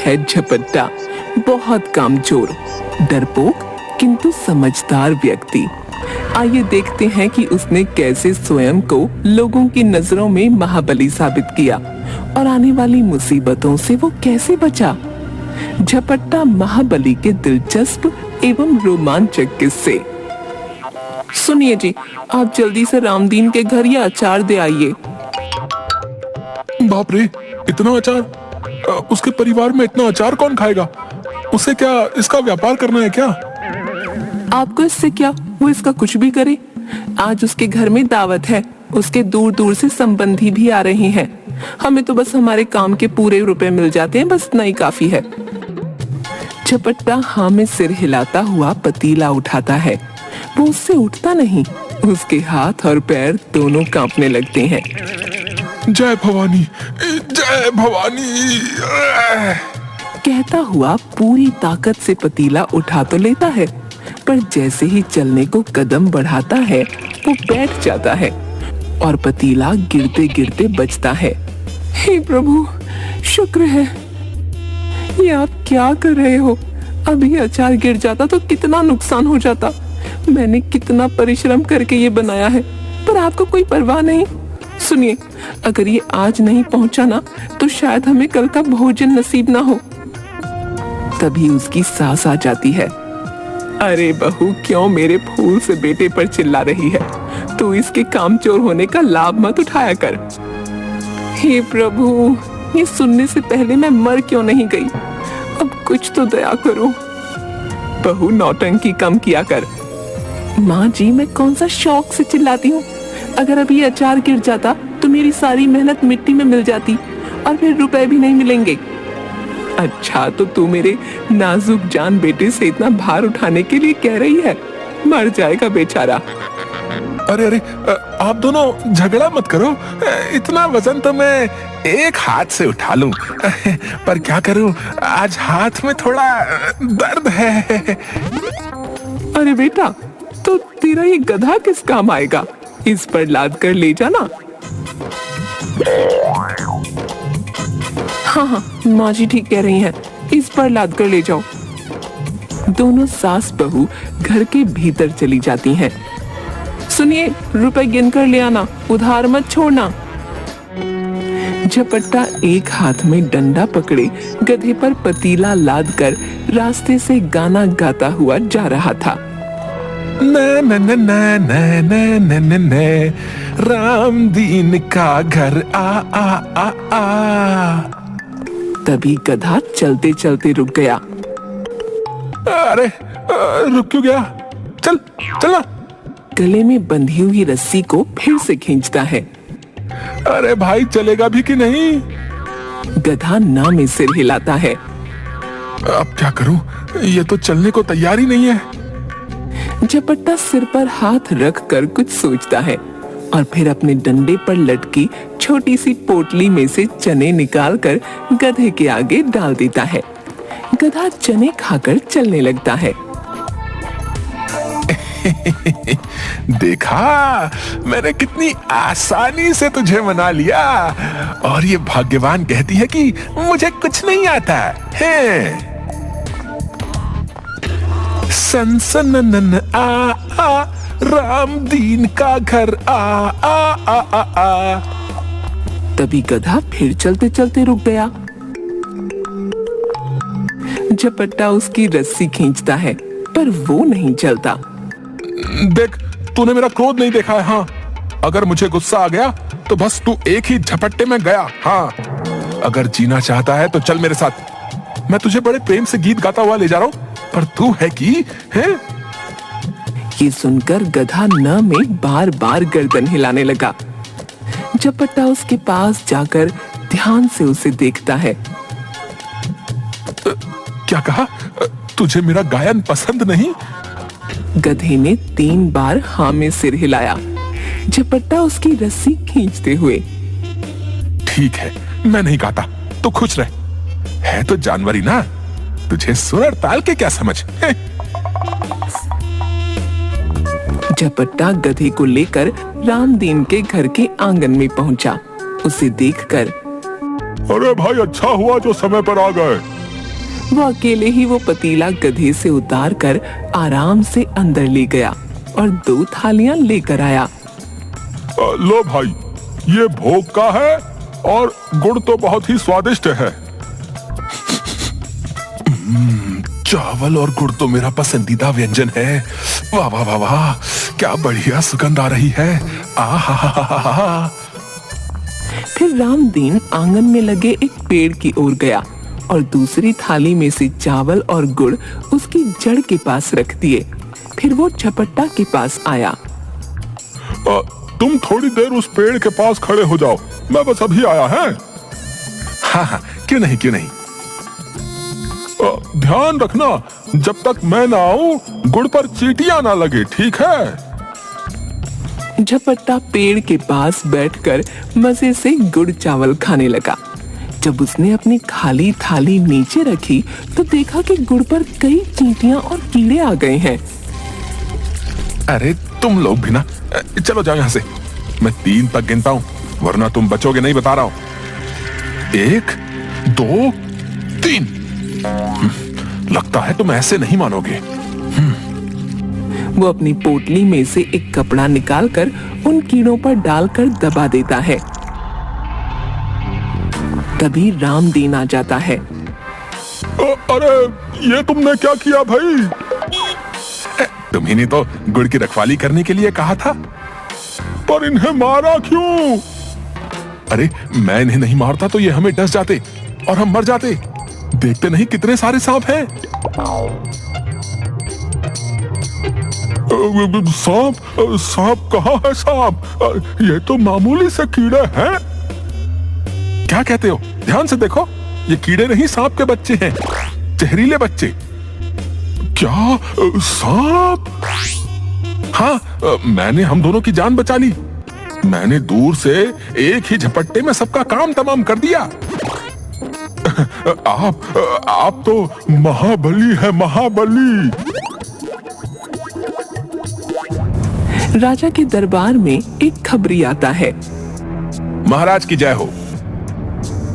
है झपट्टा, बहुत कामचोर, डरपोक किंतु समझदार व्यक्ति। आइए देखते हैं कि उसने कैसे स्वयं को लोगों की नजरों में महाबली साबित किया और आने वाली मुसीबतों से वो कैसे बचा। झपट्टा महाबली के दिलचस्प एवं रोमांचक किस्से। सुनिए जी, आप जल्दी से रामदीन के घर ये अचार दे आइए। बाप रे, इतना अचार! उसके परिवार में इतना अचार कौन खाएगा? उसे क्या इसका व्यापार करना है क्या? आपको इससे क्या, वो इसका कुछ भी करे। आज उसके घर में दावत है, उसके दूर दूर से संबंधी भी आ रहे हैं। हमें तो बस हमारे काम के पूरे रुपए मिल जाते हैं, बस इतना ही काफी है। झपट्टा हाँ में सिर हिलाता हुआ पतीला उठाता है। वो उससे उठता नहीं, उसके हाथ और पैर दोनों कांपने लगते हैं। जय भवानी, जय भवानी! कहता हुआ पूरी ताकत से पतीला उठा तो लेता है, पर जैसे ही चलने को कदम बढ़ाता है वो बैठ जाता है और पतीला गिरते गिरते बचता है। हे प्रभु, शुक्र है। ये आप क्या कर रहे हो? अभी अचार गिर जाता तो कितना नुकसान हो जाता। मैंने कितना परिश्रम करके ये बनाया है, पर आपको कोई परवाह नहीं। सुनिए, अगर ये आज नहीं पहुंचा ना तो शायद हमें कल का भोजन नसीब ना हो। तभी उसकी सास आ जाती है। अरे बहू, क्यों मेरे फूल से बेटे पर चिल्ला रही है? तू इसके कामचोर होने का लाभ मत उठाया कर। हे प्रभु, ये सुनने से पहले मैं मर क्यों नहीं गई? अब कुछ तो दया करो। बहू, नौटंकी कम किया कर। माँ जी, मैं कौन सा शौक से चिल्लाती हूँ? अगर अभी अचार गिर जाता तो मेरी सारी मेहनत मिट्टी में मिल जाती और फिर रुपए भी नहीं मिलेंगे। अच्छा, तो तू मेरे नाजुक जान बेटे से इतना भार उठाने के लिए कह रही है? मर जाएगा बेचारा। अरे अरे, आप दोनों झगड़ा मत करो। इतना वजन तो मैं एक हाथ से उठा लूं, पर क्या करूं, आज हाथ में थोड़ा दर्द है। अरे बेटा, तो तेरा ये गधा किस काम आएगा? इस पर लाद कर ले जाना। हाँ, माँ जी ठीक कह रही हैं, इस पर लाद कर ले जाओ। दोनों सास बहू घर के भीतर चली जाती हैं। सुनिए, रुपए गिन कर ले आना, उधार मत छोड़ना। झपट्टा एक हाथ में डंडा पकड़े गधे पर पतीला लाद कर रास्ते से गाना गाता हुआ जा रहा था। न न न न न न न न, रामदीन का घर आ आ आ आ। तभी गधा चलते चलते रुक गया। अरे, रुक क्यों गया? चल चलना। गले में बंधी हुई रस्सी को फिर से खींचता है। अरे भाई, चलेगा भी कि नहीं? गधा ना में सिर हिलाता है। अब क्या करूं? ये तो चलने को तैयार ही नहीं है। झपट्टा सिर पर हाथ रख कर कुछ सोचता है और फिर अपने डंडे पर लटकी छोटी सी पोटली में से चने निकालकर गधे के आगे डाल देता है। गधा चने खाकर चलने लगता है। देखा, मैंने कितनी आसानी से तुझे मना लिया, और ये भाग्यवान कहती है कि मुझे कुछ नहीं आता है। सन सन नन आ आ, रामदीन का घर आ आ आ आ आ। तभी गधा फिर चलते चलते रुक गया। झपट्टा उसकी रस्सी खींचता है, पर वो नहीं चलता। देख, तूने मेरा क्रोध नहीं देखा है। हाँ, अगर मुझे गुस्सा आ गया तो बस तू एक ही झपट्टे में गया। हाँ, अगर जीना चाहता है तो चल मेरे साथ। मैं तुझे बड़े प्रेम से गीत गाता हुआ ले जा रहा हूँ, पर तू है कि है? ये सुनकर गधा न में बार बार गर्दन हिलाने लगा। झपट्टा उसके पास जाकर ध्यान से उसे देखता है। क्या कहा? तुझे मेरा गायन पसंद नहीं? गधे ने 3 बार हाँ में सिर हिलाया। झपट्टा उसकी रस्सी खींचते हुए। ठीक है, मैं नहीं गाता, तो खुश रह। है तो जानवरी ना, तुझे सुर और ताल के क्या समझ? झपट्टा गधे को लेकर रामदीन के घर के आंगन में पहुंचा। उसे देखकर, अरे भाई, अच्छा हुआ जो समय पर आ गए। वो अकेले ही वो पतीला गधे से उतार कर आराम से अंदर ले गया और 2 थालियां लेकर आया। लो भाई, ये भोग का है और गुड़ तो बहुत ही स्वादिष्ट है। चावल और गुड़ तो मेरा पसंदीदा व्यंजन है। वाह वाह वाह वाह, क्या बढ़िया सुगंध आ रही है। आहा। फिर रामदीन आंगन में लगे एक पेड़ की ओर गया और दूसरी थाली में से चावल और गुड़ उसकी जड़ के पास रख दिए। फिर वो झपट्टा के पास आया। तुम थोड़ी देर उस पेड़ के पास खड़े हो जाओ, मैं बस अभी आया है। हाँ हाँ, क्यों नहीं क्यों नहीं। ध्यान रखना, जब तक मैं ना आऊं गुड़ पर चींटियां ना लगे, ठीक है? झपट्टा पेड़ के पास बैठकर मजे से गुड़ चावल खाने लगा। जब उसने अपनी खाली थाली नीचे रखी तो देखा कि गुड़ पर कई चींटियां और कीड़े आ गए हैं। अरे तुम लोग भी ना, चलो जाओ यहाँ से। मैं 3 तक गिनता हूँ, वरना तुम बचोगे नहीं, बता रहा हूँ। 1 2 3। लगता है तुम ऐसे नहीं मानोगे। वो अपनी पोटली में से एक कपड़ा निकालकर उन कीड़ों पर डालकर दबा देता है। तभी रामदीन आ जाता है। अरे ये तुमने क्या किया भाई? तुम्ही ने तो गुड़ की रखवाली करने के लिए कहा था। पर इन्हें मारा क्यों? अरे मैं इन्हें नहीं मारता तो ये हमें डस जाते और हम मर जाते। देखते नहीं कितने सारे सांप हैं। सांप? सांप कहाँ है सांप? ये तो मामूली से कीड़े हैं। क्या कहते हो? ध्यान से देखो, ये कीड़े नहीं सांप के बच्चे हैं, जहरीले बच्चे। क्या सांप? हाँ, मैंने हम दोनों की जान बचा ली। मैंने दूर से एक ही झपट्टे में सबका काम तमाम कर दिया। आप तो महाबली है, महाबली। राजा के दरबार में एक खबरी आता है। महाराज की जय हो।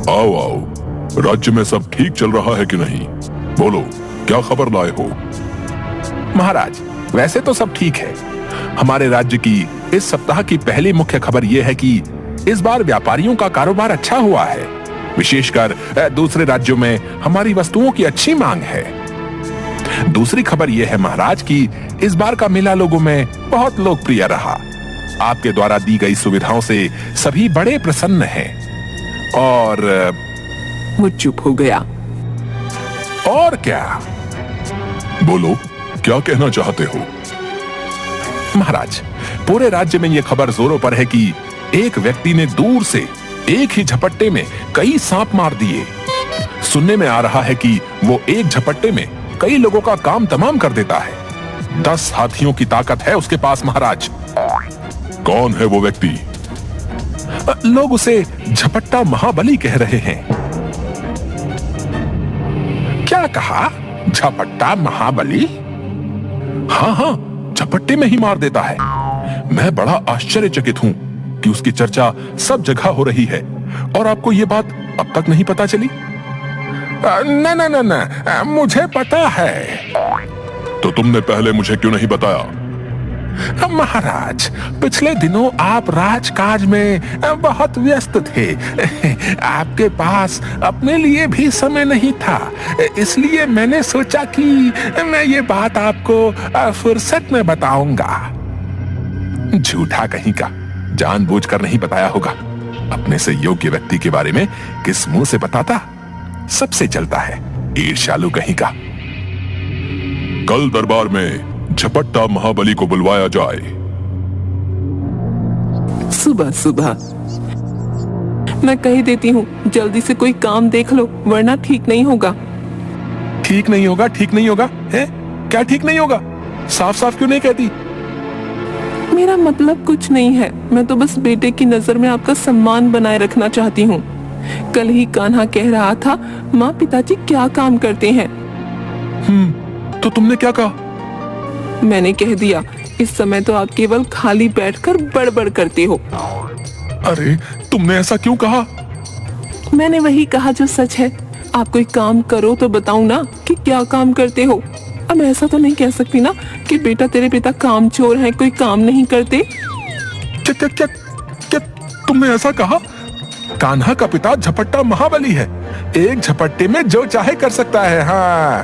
आओ आओ, राज्य में सब ठीक चल रहा है कि नहीं? बोलो, क्या खबर लाए हो? महाराज, वैसे तो सब ठीक है। हमारे राज्य की इस सप्ताह की पहली मुख्य खबर यह है कि इस बार व्यापारियों का कारोबार अच्छा हुआ है। विशेषकर दूसरे राज्यों में हमारी वस्तुओं की अच्छी मांग है। दूसरी खबर यह है महाराज कि इस बार का मेला लोगों में बहुत लोकप्रिय रहा। आपके द्वारा दी गई सुविधाओं से सभी बड़े प्रसन्न हैं। और वो चुप हो गया। और क्या? बोलो, क्या कहना चाहते हो? महाराज, पूरे राज्य में यह खबर जोरों पर है कि एक व्यक्ति ने दूर से एक ही झपट्टे में कई सांप मार दिए। सुनने में आ रहा है कि वो एक झपट्टे में कई लोगों का काम तमाम कर देता है। 10 हाथियों की ताकत है उसके पास महाराज। कौन है वो व्यक्ति? लोग उसे झपट्टा महाबली कह रहे हैं। क्या कहा? झपट्टा महाबली? हाँ हाँ, झपट्टे में ही मार देता है। मैं बड़ा आश्चर्यचकित हूँ कि उसकी चर्चा सब जगह हो रही है और आपको ये बात अब तक नहीं पता चली? न न न न, मुझे पता है। तो तुमने पहले मुझे क्यों नहीं बताया? महाराज, पिछले दिनों आप राजकाज में बहुत व्यस्त थे। आपके पास अपने लिए भी समय नहीं था, इसलिए मैंने सोचा कि मैं ये बात आपको फुर्सत में बताऊंगा। झूठा कहीं का, जानबूझकर नहीं बताया होगा। अपने से योग्य व्यक्ति के बारे में किस मुंह से बताता? सबसे चलता है, ईर्ष्यालु कहीं का। कल दरबार में झपट्टा महाबली को बुलवाया जाए। सुबह सुबह मैं कह देती हूँ, जल्दी से कोई काम देख लो, वरना ठीक नहीं होगा। ठीक नहीं होगा? ठीक नहीं होगा है? क्या ठीक नहीं होगा? साफ साफ क्यों नहीं कहती? मेरा मतलब कुछ नहीं है, मैं तो बस बेटे की नजर में आपका सम्मान बनाए रखना चाहती हूँ। कल ही कान्हा कह रहा था, माँ पिताजी क्या काम करते हैं। तो तुमने क्या कहा? मैंने कह दिया, इस समय तो आप केवल खाली बैठकर बड़बड़ करते हो। अरे तुमने ऐसा क्यों कहा? मैंने वही कहा जो सच है। आप कोई काम करो तो बताऊं ना कि क्या काम करते हो। अब मैं ऐसा तो नहीं कह सकती ना कि बेटा तेरे पिता कामचोर हैं, कोई काम नहीं करते। क्या क्या क्या क्या तुमने ऐसा कहा? कान्हा का पिता झपट्टा महाबली है, एक झपट्टे में जो चाहे कर सकता है। हाँ,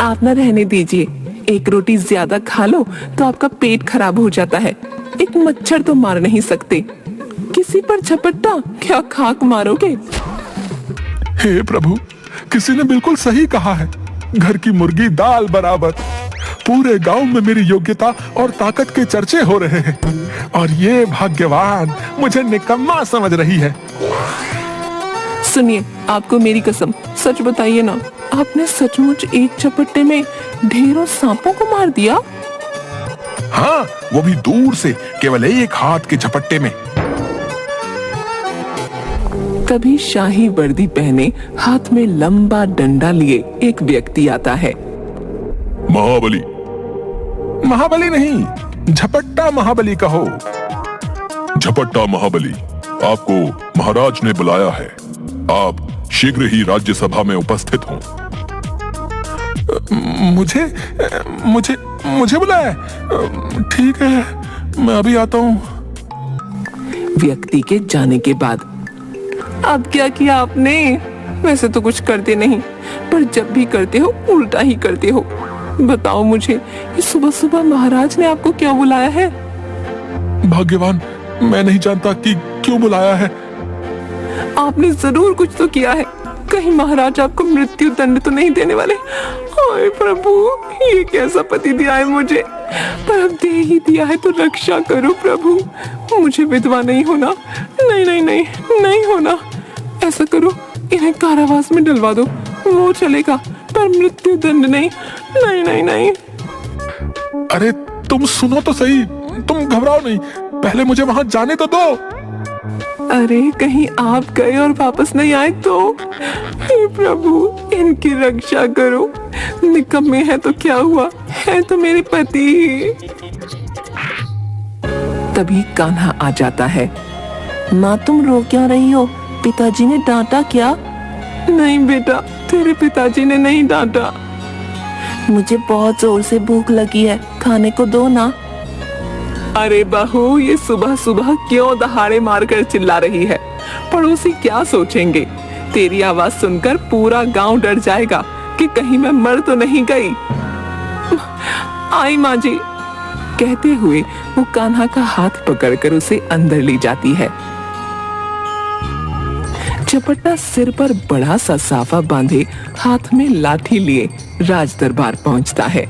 आप ना रहने दीजिए, एक रोटी ज्यादा खा लो तो आपका पेट खराब हो जाता है। एक मच्छर तो मार नहीं सकते, किसी पर झपट्टा, क्या खाक मारोगे? हे प्रभु, किसी ने बिल्कुल सही कहा है, घर की मुर्गी दाल बराबर। पूरे गांव में मेरी योग्यता और ताकत के चर्चे हो रहे हैं और ये भाग्यवान मुझे निकम्मा समझ रही है। सुनिए, आपको मेरी कसम, सच बताइए ना, आपने सचमुच एक झपट्टे में ढेरों सांपों को मार दिया? हाँ, वो भी दूर से, केवल एक हाथ के झपट्टे में। तभी शाही वर्दी पहने, हाथ में लंबा डंडा लिए एक व्यक्ति आता है। महाबली। महाबली नहीं, झपट्टा महाबली कहो। झपट्टा महाबली, आपको महाराज ने बुलाया है, आप शीघ्र ही राज्यसभा में उपस्थित हों। मुझे मुझे मुझे बुलाया? ठीक है, मैं अभी आता हूँ। व्यक्ति के जाने के बाद अब क्या किया आपने? वैसे तो कुछ करते नहीं, पर जब भी करते हो उल्टा ही करते हो। बताओ मुझे, ये सुबह सुबह महाराज ने आपको क्यों बुलाया है? भाग्यवान, मैं नहीं जानता कि क्यों बुलाया है। आपने जरूर कुछ तो किया है, कहीं महाराज आपको मृत्यु दंड तो नहीं देने वाले? हाय प्रभु, ये कैसा पति दिया है मुझे, पर अब दे ही दिया है तो रक्षा करो प्रभु। मुझे विधवा नहीं होना, नहीं नहीं नहीं नहीं होना। ऐसा करो, इन्हें कारावास में डलवा दो, वो चलेगा, पर मृत्यु दंड नहीं, नहीं नहीं नहीं। अरे तुम सुनो तो सही, तुम घबराओ नहीं, पहले मुझे वहां जाने तो दो। अरे कहीं आप गए और वापस नहीं आए तो? हे प्रभु, इनकी रक्षा करो। निकम्मे है तो क्या हुआ, है तो मेरे पति। तभी कान्हा आ जाता है। माँ, तुम रो क्या रही हो? पिताजी ने डांटा क्या? नहीं बेटा, तेरे पिताजी ने नहीं डांटा। मुझे बहुत जोर से भूख लगी है, खाने को दो ना। अरे बहू, ये सुबह सुबह क्यों दहाड़े मारकर चिल्ला रही है? पड़ोसी क्या सोचेंगे? तेरी आवाज सुनकर पूरा गांव डर जाएगा कि कहीं मैं मर तो नहीं गई। आई माँ जी, कहते हुए वो कान्हा का हाथ पकड़कर उसे अंदर ले जाती है। झपट्टा सिर पर बड़ा सा साफा बांधे, हाथ में लाठी लिए राज दरबार पहुंचता है।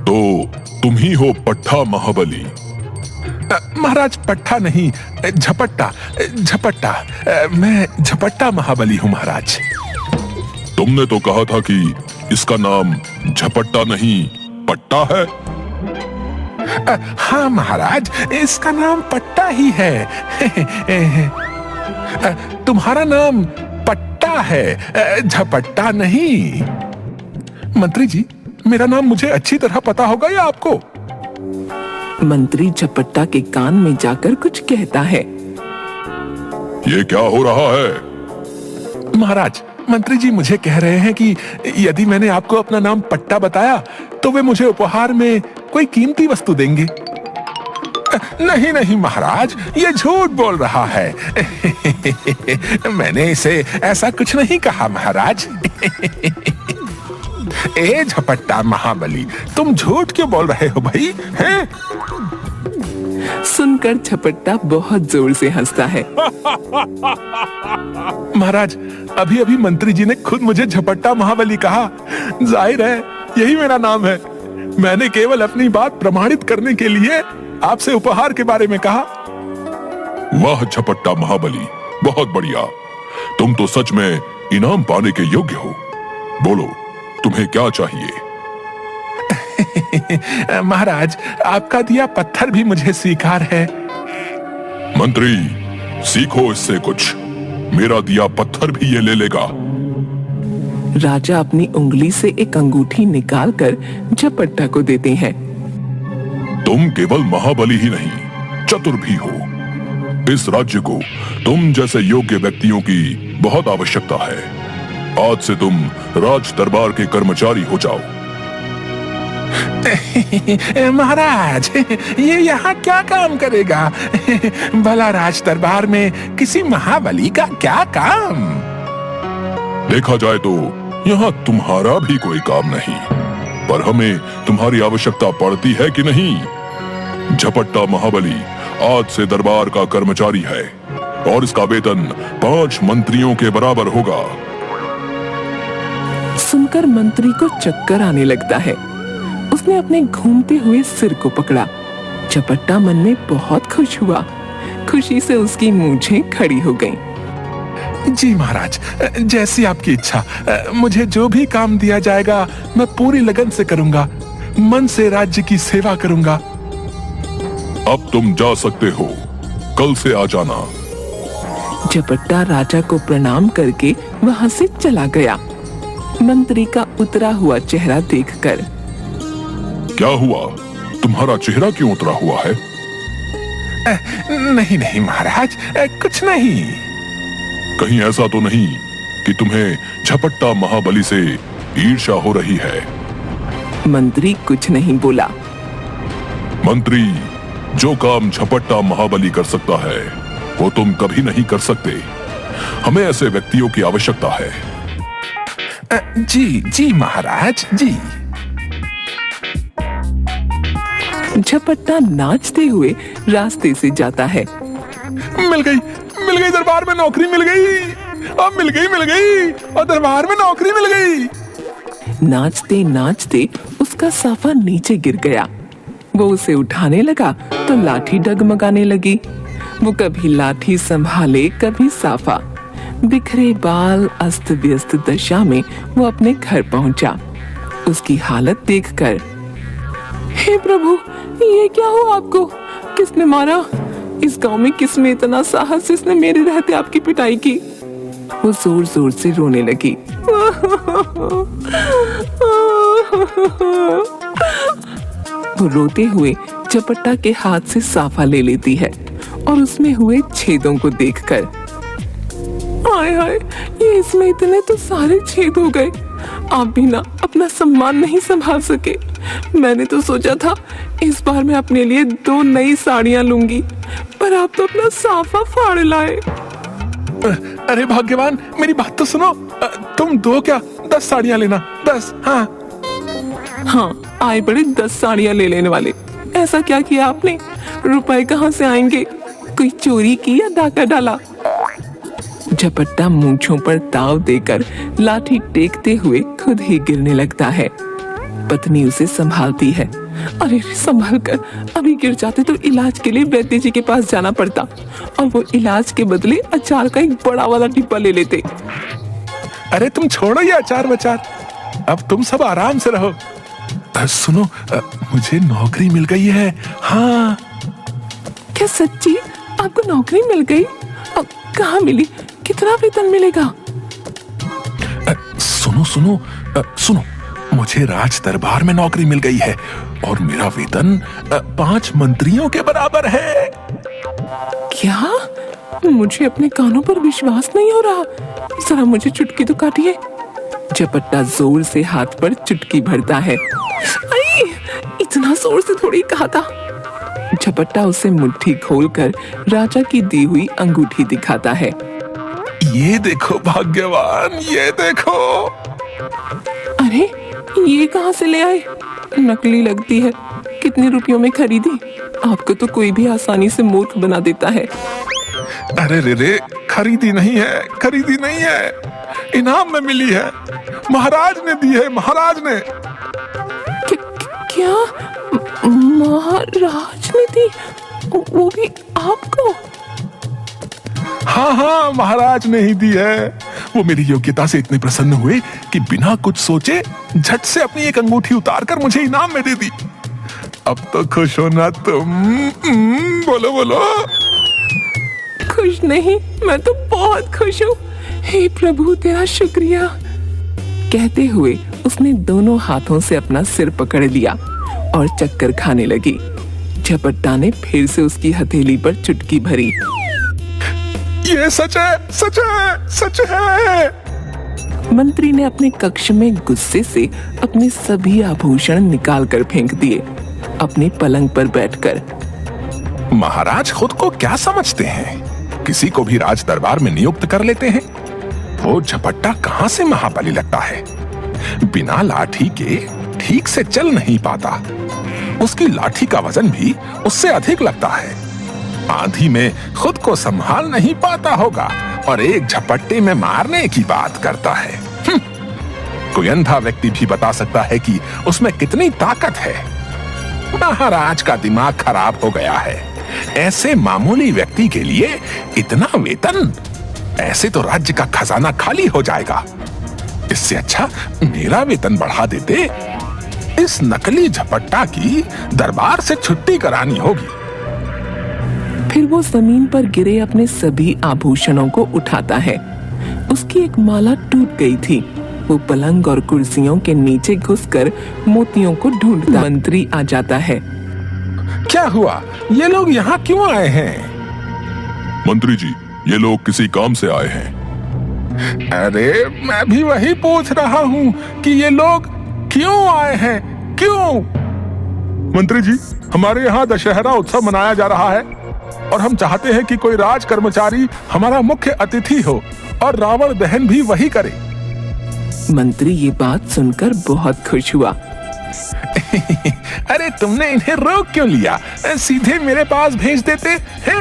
तो तुम ही हो पट्टा महाबली? महाराज, पट्टा नहीं, झपट्टा झपट्टा। मैं झपट्टा महाबली हूँ महाराज। तुमने तो कहा था कि इसका नाम झपट्टा नहीं पट्टा है। हाँ महाराज, इसका नाम पट्टा ही है। तुम्हारा नाम पट्टा है, झपट्टा नहीं। मंत्री जी, मेरा नाम मुझे अच्छी तरह पता होगा या आपको? मंत्री झपट्टा के कान में जाकर कुछ कहता है। ये क्या हो रहा है? महाराज, मंत्री जी मुझे कह रहे हैं कि यदि मैंने आपको अपना नाम पट्टा बताया तो वे मुझे उपहार में कोई कीमती वस्तु देंगे। नहीं नहीं महाराज, ये झूठ बोल रहा है। मैंने इसे ऐसा कुछ नहीं कहा महाराज। ए झपट्टा महाबली, तुम झूठ क्यों बोल रहे हो भाई? हैं? सुनकर झपट्टा बहुत जोर से हंसता है। महाराज, अभी अभी मंत्री जी ने खुद मुझे झपट्टा महाबली कहा। जाहिर है यही मेरा नाम है। मैंने केवल अपनी बात प्रमाणित करने के लिए आपसे उपहार के बारे में कहा। वाह झपट्टा महाबली, बहुत बढ़िया। तुम तो सच में इनाम पाने के योग्य हो। बोलो, तुम्हें क्या चाहिए? महाराज, आपका दिया पत्थर भी मुझे स्वीकार है। मंत्री, सीखो इससे कुछ। मेरा दिया पत्थर भी ये ले लेगा। राजा अपनी उंगली से एक अंगूठी निकालकर झपट्टा को देते हैं। तुम केवल महाबली ही नहीं, चतुर भी हो। इस राज्य को तुम जैसे योग्य व्यक्तियों की बहुत आवश्यकता है। आज से तुम राज दरबार के कर्मचारी हो जाओ। महाराज, ये यहाँ क्या काम करेगा? भला राज दरबार में किसी महाबली का क्या काम? देखा जाए तो यहाँ तुम्हारा भी कोई काम नहीं, पर हमें तुम्हारी आवश्यकता पड़ती है कि नहीं? झपट्टा महाबली आज से दरबार का कर्मचारी है और इसका वेतन 5 मंत्रियों के बराबर होगा। सुनकर मंत्री को चक्कर आने लगता है। उसने अपने घूमते हुए सिर को पकड़ा। झपट्टा मन में बहुत खुश हुआ। खुशी से उसकी मूंछें खड़ी हो गईं। जी महाराज, जैसी आपकी इच्छा। मुझे जो भी काम दिया जाएगा मैं पूरी लगन से करूंगा। मन से राज्य की सेवा करूंगा। अब तुम जा सकते हो, कल से आ जाना। झपट्टा राजा को प्रणाम करके वहां से चला गया। मंत्री का उतरा हुआ चेहरा देखकर, क्या हुआ? तुम्हारा चेहरा क्यों उतरा हुआ है? नहीं नहीं महाराज, कुछ नहीं। कहीं ऐसा तो नहीं कि तुम्हें झपट्टा महाबली से ईर्ष्या हो रही है? मंत्री कुछ नहीं बोला। मंत्री, जो काम झपट्टा महाबली कर सकता है वो तुम कभी नहीं कर सकते। हमें ऐसे व्यक्तियों की आवश्यकता है। जी जी महाराज जी। झपट्टा नाचते हुए रास्ते से जाता है। मिल गई दरबार में नौकरी मिल गई। अब मिल गई और दरबार में नौकरी मिल गई। नाचते नाचते उसका साफा नीचे गिर गया। वो उसे उठाने लगा तो लाठी डगमगाने लगी। वो कभी लाठी संभाले कभी साफा। बिखरे बाल, अस्त व्यस्त दशा में वो अपने घर पहुंचा। उसकी हालत देखकर, हे प्रभु, ये क्या हुआ आपको? किसने मारा? इस गांव में किसमें इतना साहस जिसने मेरे रहते आपकी पिटाई की? वो जोर जोर से रोने लगी। वो रोते हुए झपट्टा के हाथ से साफा ले लेती है और उसमें हुए छेदों को देखकर, हाय हाय, ये इसमें इतने तो सारे छेद हो गए। आप भी ना अपना सम्मान नहीं संभाल सके। मैंने तो सोचा था इस बार मैं अपने लिए 2 नई साड़ियां लूंगी, पर आप तो अपना साफा फाड़ लाए। अरे भाग्यवान, मेरी बात तो सुनो। तुम 2 क्या 10 साड़ियां लेना। 10। हाँ, आए बड़े 10 साड़ियां ले लेने वाले। ऐसा क्या किया आपने? रुपए कहाँ से आएंगे? कोई चोरी की या डाका डाला? झपट्टा मूंछों पर ताव देकर लाठी टेकते हुए खुद ही गिरने लगता है। पत्नी उसे संभालती है। अरे संभल कर, अभी गिर जाते तो इलाज के लिए वैद्य जी के पास जाना पड़ता और वो इलाज के बदले अचार का एक बड़ा वाला डिब्बा ले लेते। अरे तुम छोड़ो ये अचार बचार, अब तुम सब आराम से रहो। सुनो, मुझे नौकरी मिल गई है। हाँ। क्या सच्ची? आपको नौकरी मिल गई? कहाँ मिली? कितना वेतन मिलेगा? सुनो, मुझे राज दरबार में नौकरी मिल गई है और मेरा वेतन 5 मंत्रियों के बराबर है। क्या? मुझे अपने कानों पर विश्वास नहीं हो रहा। जरा मुझे चुटकी तो काटिए। झपट्टा जोर से हाथ पर चुटकी भरता है। इतना जोर से थोड़ी कहा था। झपट्टा उसे मुट्ठी खोलकर राजा की दी हुई अंगूठी दिखाता है। ये देखो भाग्यवान, ये देखो। अरे ये कहाँ से ले आए? नकली लगती है। कितने रुपयों में खरीदी? आपको तो कोई भी आसानी से मूर्ख बना देता है। अरे रे, खरीदी नहीं है, इनाम में मिली है। महाराज ने दी है, महाराज ने। क्या? महाराज ने दी? वो भी आपको? हाँ, महाराज ने ही दी है। वो मेरी योग्यता से इतने प्रसन्न हुए कि बिना कुछ सोचे झट से अपनी एक अंगूठी उतारकर मुझे इनाम में दे दी। अब तो खुश हो ना तुम? बोलो। खुश नहीं, मैं तो बहुत खुश हूँ। हे प्रभु, तेरा शुक्रिया। कहते हुए उसने दोनों हाथों से अपना सिर पकड़ लिया और चक्कर खाने लगी। झपट्टा ने फिर से उसकी हथेली पर चुटकी भरी। ये सच है। मंत्री ने अपने कक्ष में गुस्से से अपने सभी आभूषण निकाल कर फेंक दिए। अपने पलंग पर बैठकर महाराज खुद को क्या समझते हैं? किसी को भी राज दरबार में नियुक्त कर लेते हैं। वो झपट्टा कहां से महाबली लगता है? बिना लाठी के ठीक से चल नहीं पाता। उसकी लाठी का वजन भी उससे अधिक लगता है। आंधी में खुद को संभाल नहीं पाता होगा और एक झपट्टे में मारने की बात करता है। कोई अंधा व्यक्ति भी बता सकता है कि उसमें कितनी ताकत है। महाराज का दिमाग खराब हो गया है। ऐसे मामूली व्यक्ति के लिए इतना वेतन? ऐसे तो राज्य का खजाना खाली हो जाएगा। इससे अच्छा मेरा वेतन बढ़ा देते। इस नकली झपट्टा की दरबार से छुट्टी करानी होगी। फिर वो जमीन पर गिरे अपने सभी आभूषणों को उठाता है। उसकी एक माला टूट गई थी। वो पलंग और कुर्सियों के नीचे घुसकर मोतियों को ढूंढता। मंत्री आ जाता है। क्या हुआ? ये लोग यहाँ क्यों आए हैं? मंत्री जी, ये लोग किसी काम से आए हैं। अरे मैं भी वही पूछ रहा हूँ कि ये लोग क्यों आए हैं? क्यों? मंत्री जी, हमारे यहाँ दशहरा उत्सव मनाया जा रहा है और हम चाहते हैं कि कोई राज कर्मचारी हमारा मुख्य अतिथि हो और रावण दहन भी वही करे। मंत्री ये बात सुनकर बहुत खुश हुआ। अरे तुमने इन्हें रोक क्यों लिया? सीधे मेरे पास भेज देते हैं।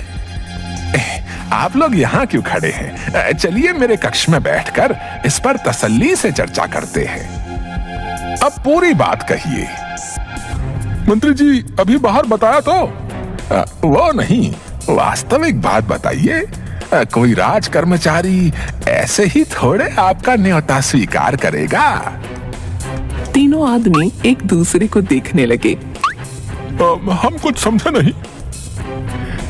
आप लोग यहाँ क्यों खड़े हैं? चलिए मेरे कक्ष में बैठकर इस पर तसल्ली से चर्चा करते हैं। अब पूरी बात कहिए। मंत्री जी, अभी बाहर बताया तो। वो नहीं, वास्तविक बात बताइए। कोई राज कर्मचारी ऐसे ही थोड़े आपका न्योता स्वीकार करेगा। तीनों आदमी एक दूसरे को देखने लगे। हम कुछ समझे नहीं।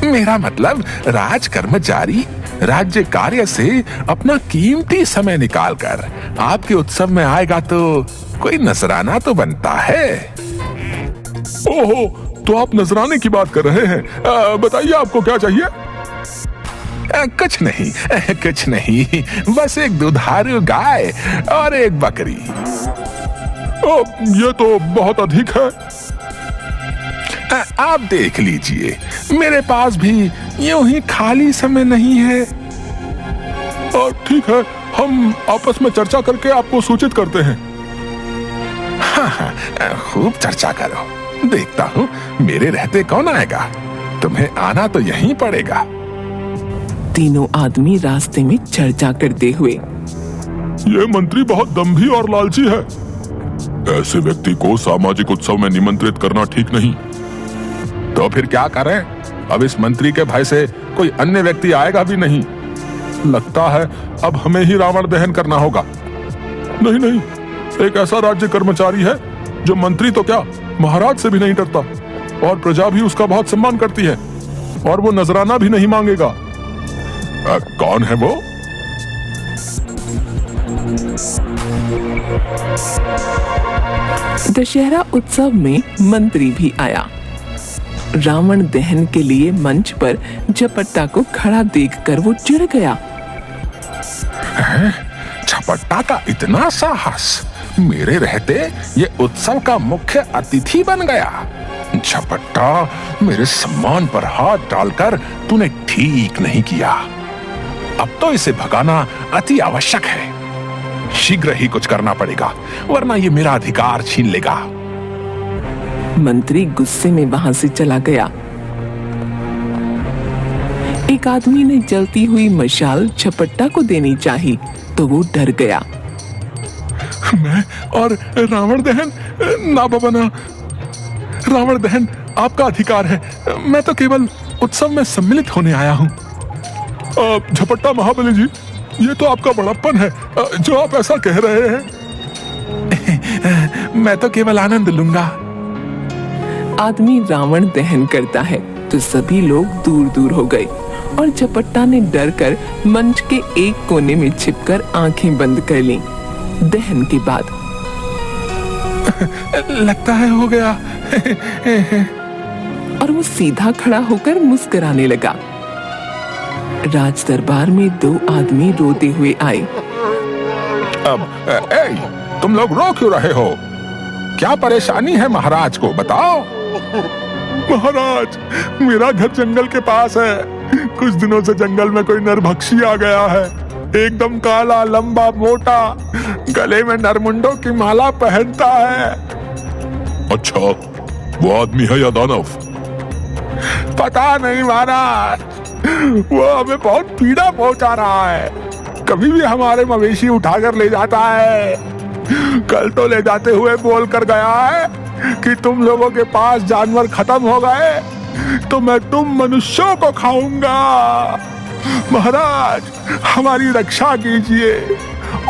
मेरा मतलब राज कर्मचारी राज्य कार्य से अपना कीमती समय निकालकर आपके उत्सव में आएगा तो कोई नजराना तो बनता है। ओहो, तो आप नजराने की बात कर रहे हैं। बताइए आपको क्या चाहिए? कुछ नहीं, कुछ नहीं, बस एक दुधारू गाय और एक बकरी। ये तो बहुत अधिक है। आप देख लीजिए, मेरे पास भी यूं ही खाली समय नहीं है। ठीक है, हम आपस में चर्चा करके आपको सूचित करते हैं। हाँ, खूब चर्चा करो। देखता हूँ मेरे रहते कौन आएगा। तुम्हें आना तो यहीं पड़ेगा। तीनों आदमी रास्ते में चर्चा करते हुए। ये मंत्री बहुत दंभी और लालची है। ऐसे व्यक्ति को सामाजिक उत्सव में निमंत्रित करना ठीक नहीं। तो फिर क्या करें? अब इस मंत्री के भय से कोई अन्य व्यक्ति आएगा भी नहीं। लगता है अब हमें ही रावण दहन करना होगा। नहीं नहीं, एक ऐसा राज्य कर्मचारी है जो मंत्री तो क्या, महाराज से भी नहीं डरता और प्रजा भी उसका बहुत सम्मान करती है और वो नजराना भी नहीं मांगेगा। कौन है वो? दशहरा उत्सव में मंत्री भी आया। रावण दहन के लिए मंच पर झपट्टा को खड़ा देखकर वो चिढ़ गया। झपट्टा का इतना साहस! मेरे रहते ये उत्सव का मुख्य अतिथि बन गया। झपट्टा, मेरे सम्मान पर हाथ डालकर तूने ठीक नहीं किया। अब तो इसे भगाना अति आवश्यक है। शीघ्र ही कुछ करना पड़ेगा, वरना ये मेरा अधिकार छीन लेगा। मंत्री गुस्से में वहां से चला गया। एक आदमी ने जलती हुई मशाल झपट्टा को देनी चाही तो वो डर गया। मैं और रावण दहन ना बाबा ना। रावण दहन आपका अधिकार है। मैं तो केवल उत्सव में सम्मिलित होने आया हूँ। झपट्टा महाबली जी, ये तो आपका बड़प्पन है जो आप ऐसा कह रहे हैं। मैं तो केवल आनंद लूंगा। आदमी रावण दहन करता है तो सभी लोग दूर दूर हो गए और झपट्टा ने डर कर मंच के एक कोने में छिपकर आंखें बंद कर लीं। दहन के बाद लगता है हो गया। और वो सीधा खड़ा होकर मुस्कुराने लगा। राज दरबार में दो आदमी रोते हुए आए। तुम लोग रो क्यों रहे हो? क्या परेशानी है महाराज को, बताओ। महाराज, मेरा घर जंगल के पास है। कुछ दिनों से जंगल में कोई नरभक्षी आ गया है। एकदम काला, लंबा, मोटा, गले में नरमुंडों की माला पहनता है। अच्छा, वो आदमी है या दानव? पता नहीं महाराज, वो हमें बहुत पीड़ा पहुंचा रहा है। कभी भी हमारे मवेशी उठाकर ले जाता है। कल तो ले जाते हुए बोल कर गया है कि तुम लोगों के पास जानवर खत्म हो गए तो मैं तुम मनुष्यों को खाऊंगा। महाराज, हमारी रक्षा कीजिए।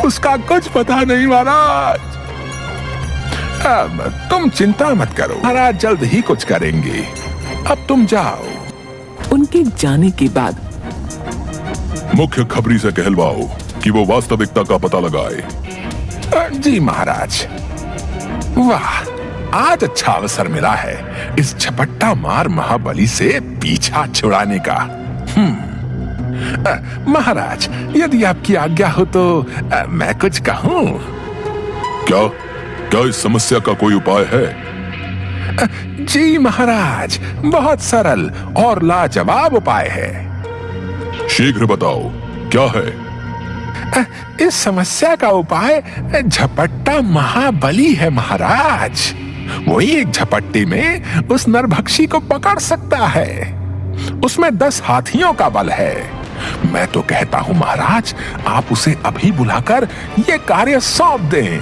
उसका कुछ पता नहीं महाराज। अब तुम चिंता मत करो, महाराज जल्द ही कुछ करेंगे। अब तुम जाओ। उनके जाने के बाद मुख्य खबरी से कहलवाओ कि वो वास्तविकता का पता लगाए। जी महाराज। वाह, आज अच्छा अवसर मिला है इस झपट्टा मार महाबली से पीछा छुड़ाने का। महाराज, यदि आपकी आज्ञा हो तो मैं कुछ कहूं। क्या क्या इस समस्या का कोई उपाय है? जी महाराज, बहुत सरल और लाजवाब उपाय है। शीघ्र बताओ, क्या है? इस समस्या का उपाय झपट्टा महाबली है महाराज। वही एक झपट्टे में उस नरभक्षी को पकड़ सकता है। उसमें 10 हाथियों का बल है। मैं तो कहता हूं महाराज, आप उसे अभी बुलाकर ये कार्य सौंप दें।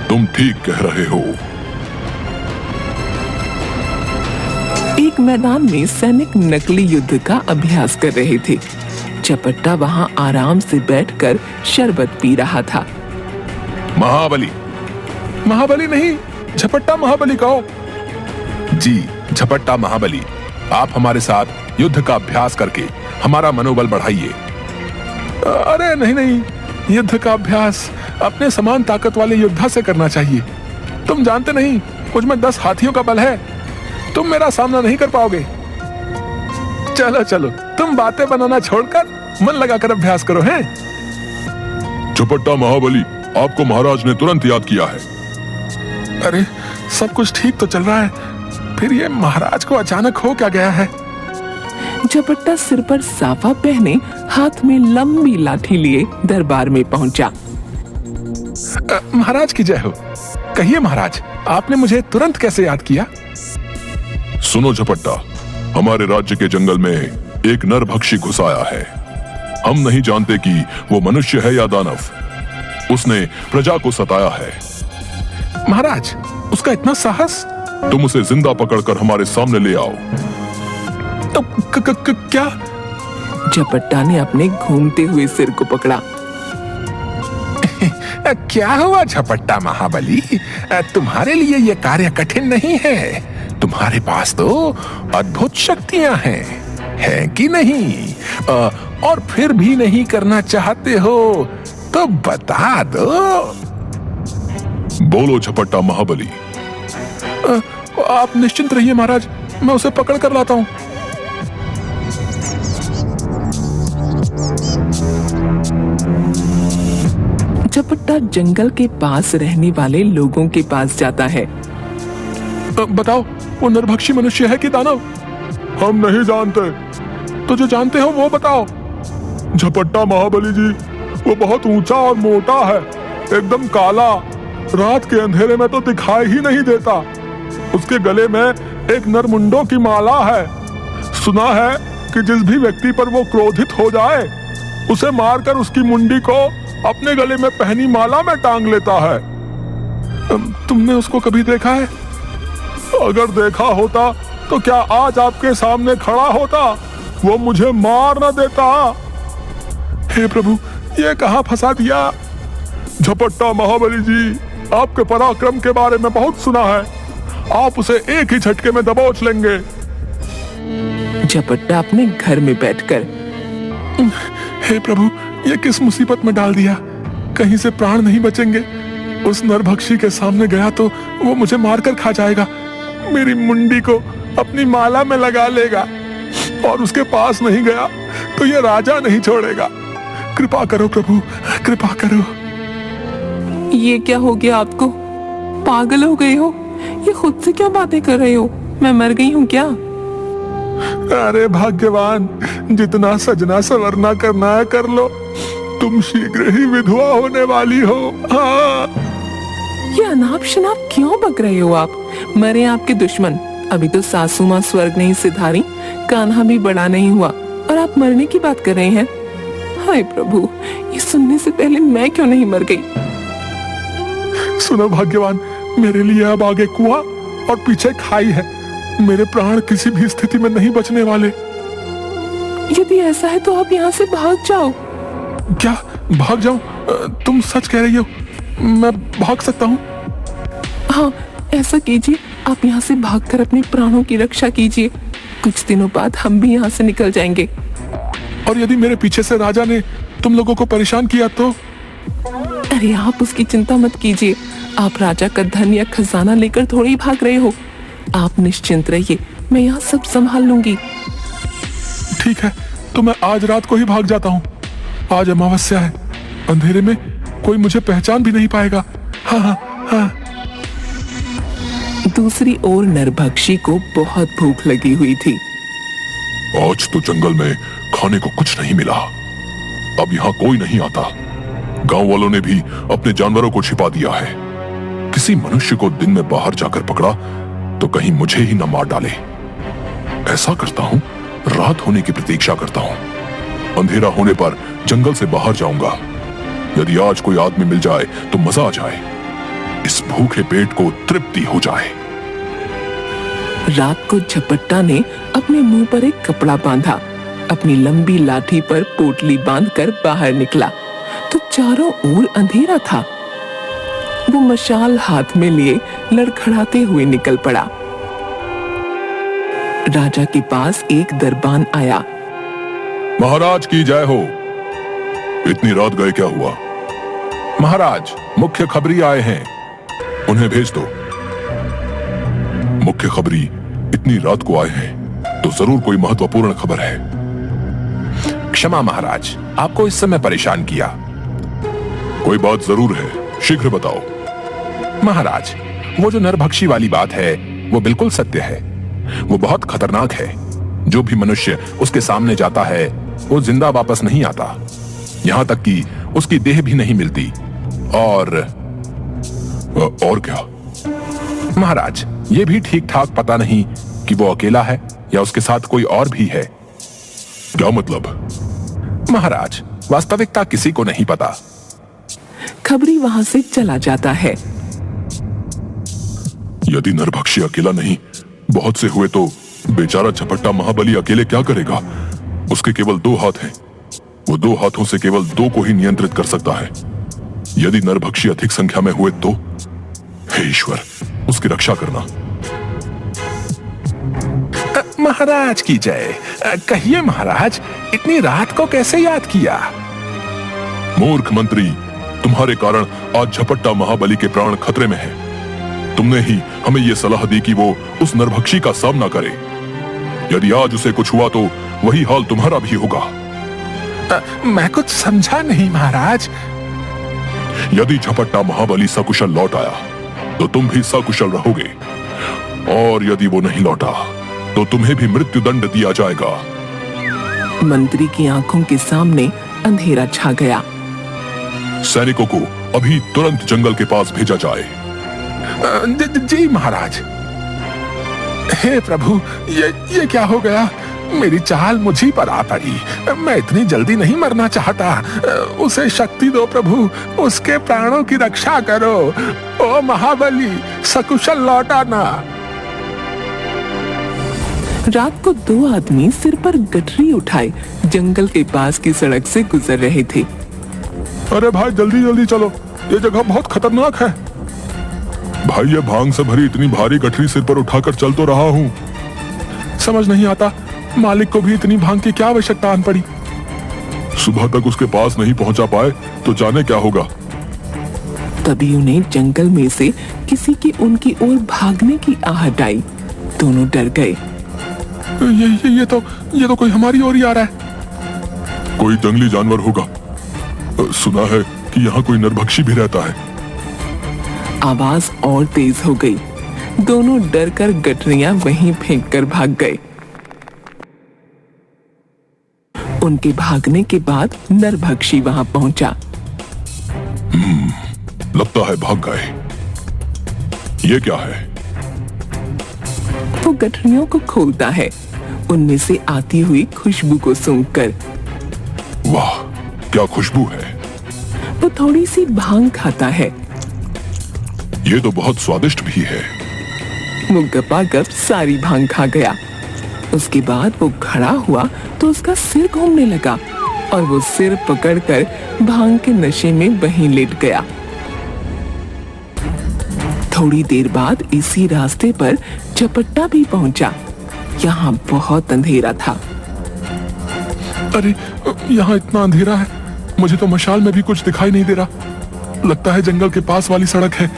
तुम ठीक कह रहे हो। एक मैदान में सैनिक नकली युद्ध का अभ्यास कर रहे थे। झपट्टा वहां आराम से बैठकर शरबत पी रहा था। महाबली। महाबली नहीं, झपट्टा महाबली कहो। जी, झपट्टा महाबली, आप हमारे साथ युद्ध का अभ्यास करके हमारा मनोबल बढ़ाइए। अरे नहीं नहीं, युद्ध का अभ्यास अपने समान ताकत वाले योद्धा से करना चाहिए। तुम जानते नहीं, मुझ में 10 हाथियों का बल है। तुम मेरा सामना नहीं कर पाओगे। चलो चलो, तुम बातें बनाना छोड़कर मन लगाकर अभ्यास करो। हैं? झपट्टा महाबली, आपको महाराज ने तुरंत याद किया है। अरे, सब कुछ ठीक तो चल रहा है, फिर ये महाराज को अचानक हो क्या गया है? झपट्टा सिर पर साफा पहने, हाथ में लंबी लाठी लिए दरबार में पहुंचा। महाराज की जय हो। कहिए महाराज, आपने मुझे तुरंत कैसे याद किया? सुनो झपट्टा, हमारे राज्य के जंगल में एक नरभक्षी घुस आया है। हम नहीं जानते कि वो मनुष्य है या दानव। उसने प्रजा को सताया है। महाराज, उसका इतना साहस? तुम उसे जिंदा पकड़कर हमारे सामने ले आओ। तो क्या? झपट्टा ने अपने घूमते हुए सिर को पकड़ा। क्या हुआ झपट्टा महाबली? तुम्हारे लिए यह कार्य कठिन नहीं है। तुम्हारे पास तो अद्भुत शक्तियां हैं कि नहीं? और फिर भी नहीं करना चाहते हो तो बता दो। बोलो झपट्टा महाबली। आप निश्चिंत रहिए महाराज, मैं उसे पकड़ कर लाता हूं। झपट्टा जंगल के पास रहने वाले लोगों के पास जाता है। बताओ, वो नरभक्षी मनुष्य है कि दानव? हम नहीं जानते। तो जो जानते हो वो बताओ। झपट्टा महाबली जी, वो बहुत ऊंचा और मोटा है, एकदम काला, रात के अंधेरे में तो दिखाई ही नहीं देता। उसके गले में एक नरमुंडों की माला है। सुना है कि जिस भी व्यक्ति पर वो क्रोधित हो जाए, उसे मारकर उसकी मुंडी को अपने गले में पहनी माला में टांग लेता है। तुमने उसको कभी देखा है? अगर देखा होता तो क्या आज आपके सामने खड़ा होता? वो मुझे मार न देता। हे प्रभु, ये कहां फंसा दिया? झपट्टा महाबली जी, आपके पराक्रम के बारे में बहुत सुना है। आप उसे एक ही झटके में दबोच लेंगे। झपट्टा अपने घर में बैठकर, हे प्रभु, ये किस मुसीबत में डाल दिया? कहीं से प्राण नहीं बचेंगे। उस नरभक्षी के सामने गया तो वो मुझे मारकर खा जाएगा, मेरी मुंडी को अपनी माला में लगा लेगा, और उसके पास नहीं गया तो ये राजा नहीं छोड़ेगा। कृपा करो प्रभु, कृपा करो। ये क्या हो गया आपको? पागल हो गए हो? ये खुद से क्या बातें कर रहे हो? मैं मर गई हूँ क्या? अरे भाग्यवान, जितना सजना संवरना करना है कर लो, तुम शीघ्र ही विधवा होने वाली हो। हाँ। ये अनाप शनाप क्यों बक रहे हो आप? मरे आपके दुश्मन। अभी तो सासू माँ स्वर्ग नहीं सिधारी, कान्हा भी बड़ा नहीं हुआ और आप मरने की बात कर रहे हैं। हाय प्रभु, ये सुनने से पहले मैं क्यों नहीं मर गई? सुनो भाग्यवान, मेरे लिए अब आगे कुआं और पीछे खाई है। मेरे प्राण किसी भी स्थिति में नहीं बचने वाले। यदि ऐसा है तो आप यहाँ से भाग जाओ। क्या भाग जाऊं? तुम सच कह रही हो? मैं भाग सकता हूँ? हाँ, ऐसा कीजिए, आप यहाँ से भागकर अपने प्राणों की रक्षा कीजिए। कुछ दिनों बाद हम भी यहाँ से निकल जाएंगे। और यदि मेरे पीछे से राजा ने तुम लोगों को परेशान किया तो? अरे आप उसकी चिंता मत कीजिए। आप राजा का धन या खजाना लेकर थोड़ी ही भाग रहे हो। आप निश्चिंत रहिए, मैं यहाँ सब संभाल लूंगी। ठीक है, तो मैं आज रात को ही भाग जाता हूँ। आज अमावस्या है, अंधेरे में कोई मुझे पहचान भी नहीं पाएगा। हाँ हाँ हाँ। दूसरी ओर नरभक्षी को बहुत भूख लगी हुई थी। आज तो जंगल में खाने को कुछ नहीं मिला। अब यहाँ कोई नहीं आता। गांव वालों ने भी अपने जानवरों को छिपा दिया है। किसी मनुष्य को दिन में बाहर जाकर पकड़ा तो कहीं मुझे ही न मार डाले। ऐसा करता हूँ, रात होने की प्रतीक्षा करता हूँ। अंधेरा होने पर जंगल से बाहर जाऊंगा। यदि आज कोई आदमी मिल जाए तो मजा आ जाए, इस भूखे पेट को तृप्ति हो जाए। रात को झपट्टा ने अपने मुंह पर एक कपड़ा बांधा, अपनी लंबी लाठी पर पोटली बांधकर बाहर निकला तो चारों ओर अंधेरा था। वो मशाल हाथ में लिए लड़खड़ाते हुए निकल पड़ा। राजा के पास एक दरबान आया। महाराज की जय हो। इतनी रात गए क्या हुआ? महाराज, मुख्य खबरी आए हैं, उन्हें भेज दो। मुख्य खबरी इतनी रात को आए हैं तो जरूर कोई महत्वपूर्ण खबर है। क्षमा महाराज, आपको इस समय परेशान किया। कोई बात जरूर है, शीघ्र बताओ। महाराज, वो जो नरभक्षी वाली बात है वो बिल्कुल सत्य है। वो बहुत खतरनाक है। जो भी मनुष्य उसके सामने जाता है वो जिंदा वापस नहीं आता। यहाँ तक कि उसकी देह भी नहीं मिलती। और क्या? महाराज, ये भी ठीक ठाक पता नहीं कि वो अकेला है या उसके साथ कोई और भी है। क्या मतलब? महाराज, वास्तविकता किसी को नहीं पता। खबरी वहां से चला जाता है। यदि नरभक्षी अकेला नहीं, बहुत से हुए तो बेचारा झपट्टा महाबली अकेले क्या करेगा? उसके केवल 2 हाथ हैं। वो 2 हाथों से केवल 2 को ही नियंत्रित कर सकता है। यदि नरभक्षी अधिक संख्या में हुए तो? हे ईश्वर, उसकी रक्षा करना। महाराज की जय। कहिए महाराज, इतनी रात को कैसे याद किया? मूर्ख मंत्री, तुम्हारे कारण आज झपट्टा महाबली के प्राण खतरे में हैं। तुमने ही हमें यह सलाह दी कि वो उस नरभक्षी का सामना करे। यदि आज उसे कुछ हुआ तो वही हाल तुम्हारा भी होगा। मैं कुछ समझा नहीं महाराज। यदि झपट्टा महाबली सकुशल लौट आया तो तुम भी सकुशल रहोगे, और यदि वो नहीं लौटा तो तुम्हें भी मृत्युदंड दिया जाएगा। मंत्री की आंखों के सामने अंधेरा छा गया। सैनिकों को अभी तुरंत जंगल के पास भेजा जाए। जी महाराज। हे प्रभु, ये क्या हो गया? मेरी चाल मुझी पर आ पड़ी। मैं इतनी जल्दी नहीं मरना चाहता। उसे शक्ति दो प्रभु, उसके प्राणों की रक्षा करो। ओ महाबली, सकुशल लौट आना। रात को 2 आदमी सिर पर गठरी उठाए जंगल के पास की सड़क से गुजर रहे थे। अरे भाई, जल्दी जल्दी चलो, ये जगह बहुत खतरनाक है। भाई, ये भांग से भरी इतनी भारी गठरी सिर पर उठाकर चल तो रहा हूँ। समझ नहीं आता मालिक को भी इतनी भांग की क्या आवश्यकता आन पड़ी। सुबह तक उसके पास नहीं पहुंचा पाए तो जाने क्या होगा। तभी उन्हें जंगल में से किसी की उनकी ओर भागने की आहट आई। दोनों डर गए। ये तो कोई हमारी ओर ही आ रहा है। कोई जंगली जानवर होगा। सुना है कि यहाँ कोई नरभक्षी भी रहता है। आवाज और तेज हो गई। दोनों डर कर गठरियां वहीं फेंक कर भाग गए। उनके भागने के बाद नरभक्षी वहां पहुंचा। लगता है भाग गए। ये क्या है? वो गठरियों को खोलता है, उनमें से आती हुई खुशबू को सूंघकर। वाह, क्या खुशबू है। वो थोड़ी सी भांग खाता है। ये तो बहुत स्वादिष्ट भी है। वो गपागप सारी भांग खा गया। उसके बाद वो खड़ा हुआ तो उसका सिर घूमने लगा और वो सिर पकड़कर भांग के नशे में वहीं लेट गया। थोड़ी देर बाद इसी रास्ते पर झपट्टा भी पहुंचा। यहाँ बहुत अंधेरा था। अरे, यहाँ इतना अंधेरा है, मुझे तो मशाल में भी कुछ दिखाई नहीं दे रहा। लगता है जंगल के पास वाली सड़क है।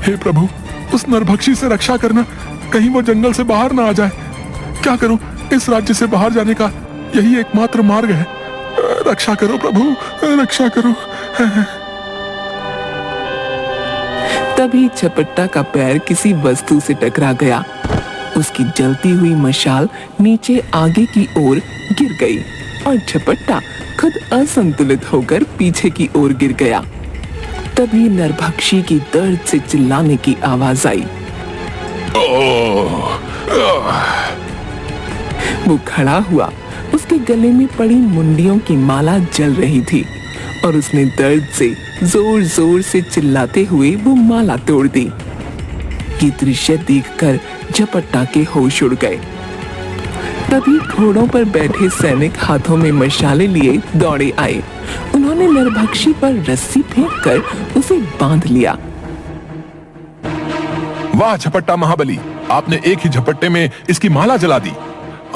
हे प्रभु, उस नरभक्षी से रक्षा करना, कहीं वो जंगल से बाहर ना आ जाए। क्या करूं? इस राज्य से बाहर जाने का यही एकमात्र मार्ग है। रक्षा करो प्रभु, रक्षा करो। तभी झपट्टा का पैर किसी वस्तु से टकरा गया। उसकी जलती हुई मशाल नीचे आगे की ओर गिर गई और झपट्टा खुद असंतुलित होकर पीछे की ओर गिर गया। तभी नरभक्षी की दर्द से चिल्लाने की आवाज आई। वो खड़ा हुआ। उसके गले में पड़ी मुंडियों की माला जल रही थी और उसने दर्द से जोर जोर से चिल्लाते हुए वो माला तोड़ दी। ये दृश्य देखकर झपट्टा के होश उड़ गए। तभी घोड़ों पर बैठे सैनिक हाथों में मशाले लिए दौड़े आए। उन्होंने नरभक्षी पर रस्सी फेंककर उसे बांध लिया। वाह झपट्टा महाबली, आपने एक ही झपट्टे में इसकी माला जला दी।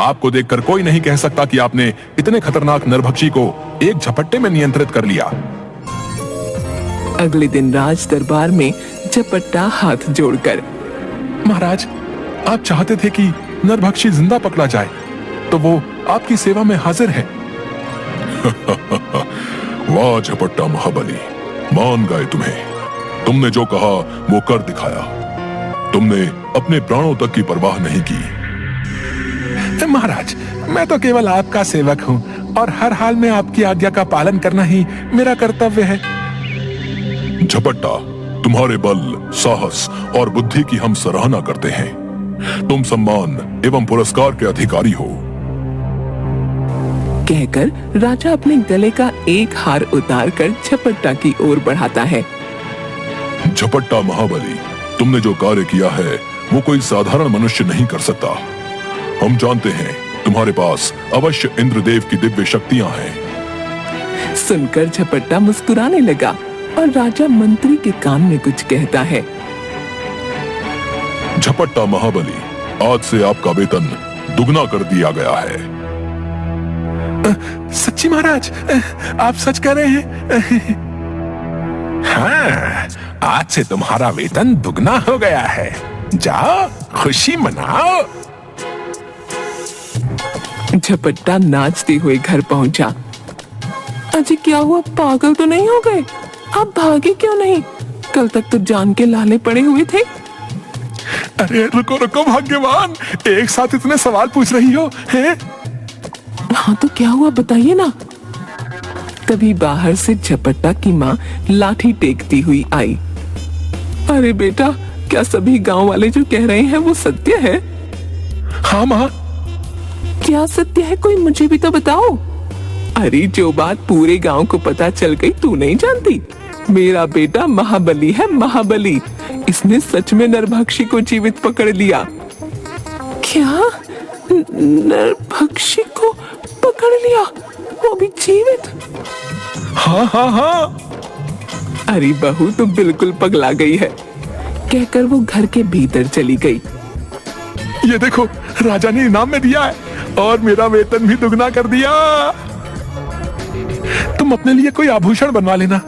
आपको देखकर कोई नहीं कह सकता कि आपने इतने खतरनाक नरभक्षी को एक झपट्टे में नियंत्रित कर लिया। अगले दिन राज दरबार में झपट्टा हाथ जोड़कर, महाराज, आप चाहते थे कि नरभक्षी जिंदा पकड़ा जाए, तो वो आपकी सेवा में हाजिर है। वाह झपट्टा महाबली, मान गए तुम्हें। तुमने जो कहा वो कर दिखाया। तुमने अपने प्राणों तक की परवाह नहीं की। महाराज, मैं तो केवल आपका सेवक हूँ और हर हाल में आपकी आज्ञा का पालन करना ही मेरा कर्तव्य है। झपट्टा, तुम्हारे बल, साहस और बुद्धि की हम सराहना करते हैं। तुम सम्मान एवं पुरस्कार के अधिकारी हो। कहकर राजा अपने गले का एक हार उतारकर झपट्टा की ओर बढ़ाता है। झपट्टा महाबली, तुमने जो कार्य किया है वो कोई साधारण मनुष्य नहीं कर सकता। हम जानते हैं तुम्हारे पास अवश्य इंद्रदेव की दिव्य शक्तियां हैं। सुनकर झपट्टा मुस्कुराने लगा और राजा मंत्री के कान में कुछ कहता है। झपट्टा महाबली, आज से आपका वेतन दुगना कर दिया गया है। सच्ची महाराज, आप सच कह रहे हैं? हाँ, आज से तुम्हारा वेतन दुगना हो गया है। जाओ, खुशी मनाओ। झपट्टा नाचते हुए घर पहुंचा। अजी क्या हुआ, पागल तो नहीं हो गए? आप भागे क्यों नहीं? कल तक तो जान के लाले पड़े हुए थे। अरे रुको रुको भाग्यवान, एक साथ इतने सवाल पूछ रही हो हैं? हाँ तो क्या हुआ, बताइए ना। तभी बाहर से झपट्टा की माँ लाठी टेकती हुई आई। अरे बेटा, क्या सभी गांव वाले जो कह रहे हैं वो सत्य है? हाँ माँ। क्या सत्य है, कोई मुझे भी तो बताओ। अरे जो बात पूरे गांव को पता चल गई तू नहीं जानती? मेरा बेटा महाबली है, महाबली। इसने सच में नरभक्षी को जीवित पकड़ लिया। क्या? नरभक्षी को पकड़ लिया, वो भी जीवित? हाँ हाँ हाँ। अरे बहू तो बिल्कुल पगला गई है, कहकर वो घर के भीतर चली गई। ये देखो, राजा ने इनाम में दिया है और मेरा वेतन भी दुगना कर दिया। तुम अपने लिए कोई आभूषण बनवा लेना।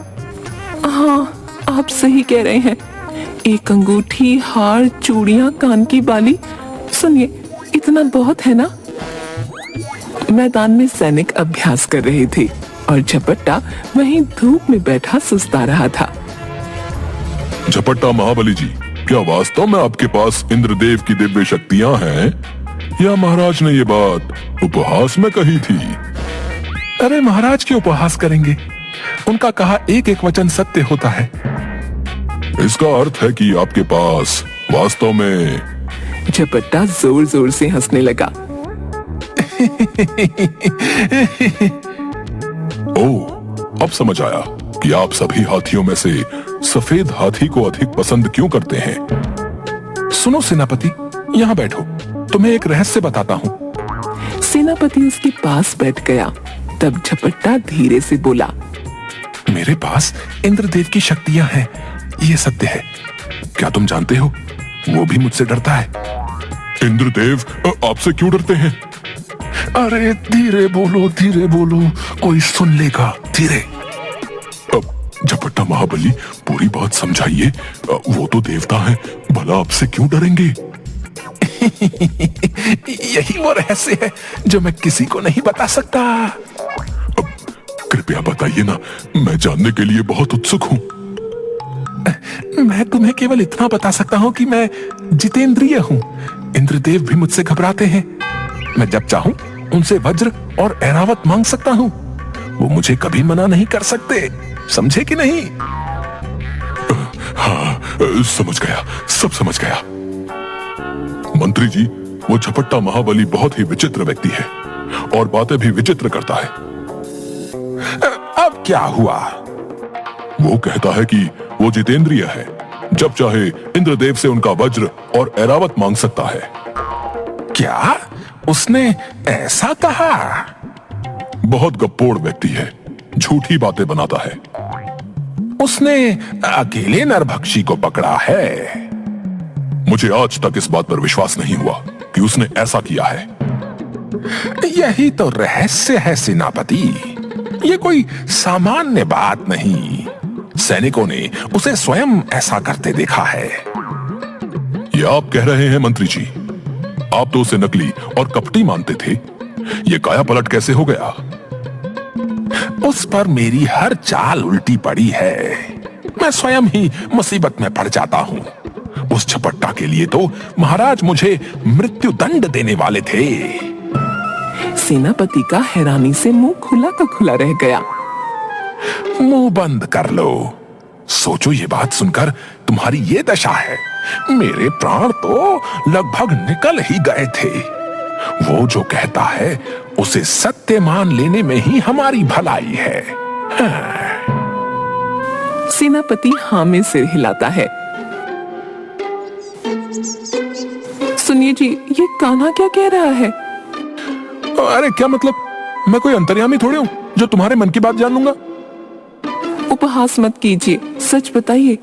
हाँ, आप सही कह रहे हैं। एक अंगूठी, हार, चूड़ियां, कान की बाली। सुनिए, इतना बहुत है ना? मैदान में सैनिक अभ्यास कर रहे थे और झपट्टा वहीं धूप में बैठा सुस्ता रहा था। झपट्टा महाबली जी, क्या वास्तव में आपके पास इंद्रदेव की दिव्य शक्तियां हैं, या महाराज ने ये बात उपहास में कही थी? अरे महाराज क्यों उपहास करेंगे? उनका कहा एक एक वचन सत्य होता है। इसका अर्थ है कि आपके पास वास्तव में। झपट्टा जोर जोर से हंसने लगा। ओह, अब समझ आया कि आप सभी हाथियों में से सफेद हाथी को अधिक पसंद क्यों करते हैं। सुनो सेनापति, यहाँ बैठो, तुम्हें एक रहस्य बताता हूँ। सेनापति उसके पास बैठ गया। तब झपट्टा धीरे से बोला, मेरे पास इंद्रदेव की शक्तियां हैं, ये सत्य है। क्या तुम जानते हो, वो भी मुझसे डरता है। इंद्रदेव आपसे क्यों डरते हैं? अरे धीरे बोलो, कोई सुन लेगा, धीरे। अब झपट्टा महाबली, पूरी बात समझाइए। वो तो देवता है, भला आपसे क्यों डरेंगे? यही वो रहस्य है जो मैं किसी को नहीं बता सकता। कृपया बताइए ना, मैं जानने के लिए बहुत उत्सुक हूँ। मैं तुम्हें केवल इतना बता सकता हूँ कि मैं जितेंद्रिय हूँ। इंद्रदेव भी मुझसे घबराते हैं। मैं जब चाहूँ उनसे वज्र और ऐरावत मांग सकता हूँ। वो मुझे कभी मना नहीं कर सकते, समझे कि नहीं? हाँ, समझ गया, सब समझ गया। मंत्री जी, वो झपट्टा महाबली बहुत ही विचित्र व्यक्ति है और बातें भी विचित्र करता है। अब क्या हुआ? वो कहता है कि वो जितेंद्रिय है, जब चाहे इंद्रदेव से उनका वज्र और ऐरावत मांग सकता है। क्या उसने ऐसा कहा? बहुत गप्पोड़ व्यक्ति है, झूठी बातें बनाता है। उसने अकेले नरभक्षी को पकड़ा है। मुझे आज तक इस बात पर विश्वास नहीं हुआ कि उसने ऐसा किया है। यही तो रहस्य है सेनापति। ये कोई सामान्य बात नहीं। सैनिकों ने उसे स्वयं ऐसा करते देखा है। ये आप कह रहे हैं मंत्री जी? आप तो उसे नकली और कपटी मानते थे। ये काया पलट कैसे हो गया? उस पर मेरी हर चाल उल्टी पड़ी है। मैं स्वयं ही मुसीबत में पड़ जाता हूँ। उस झपट्टा के लिए तो महाराज मुझे मृत्यु दंड देने वाले थे। सेनापति का हैरानी से मुंह खुला का खुला रह गया। मुंह बंद कर लो। सोचो, ये बात सुनकर तुम्हारी ये दशा है, मेरे प्राण तो लगभग निकल ही गए थे। वो जो कहता है उसे सत्य मान लेने में ही हमारी भलाई है। हाँ। सेनापति हाँ में सिर हिलाता है। सुनिए जी, ये कान्हा क्या कह रहा है? अरे क्या मतलब? मैं कोई अंतर्यामी थोड़ी हूँ जो तुम्हारे मन की बात जान लूंगा। उपहास मत कीजिए, सच बताइए,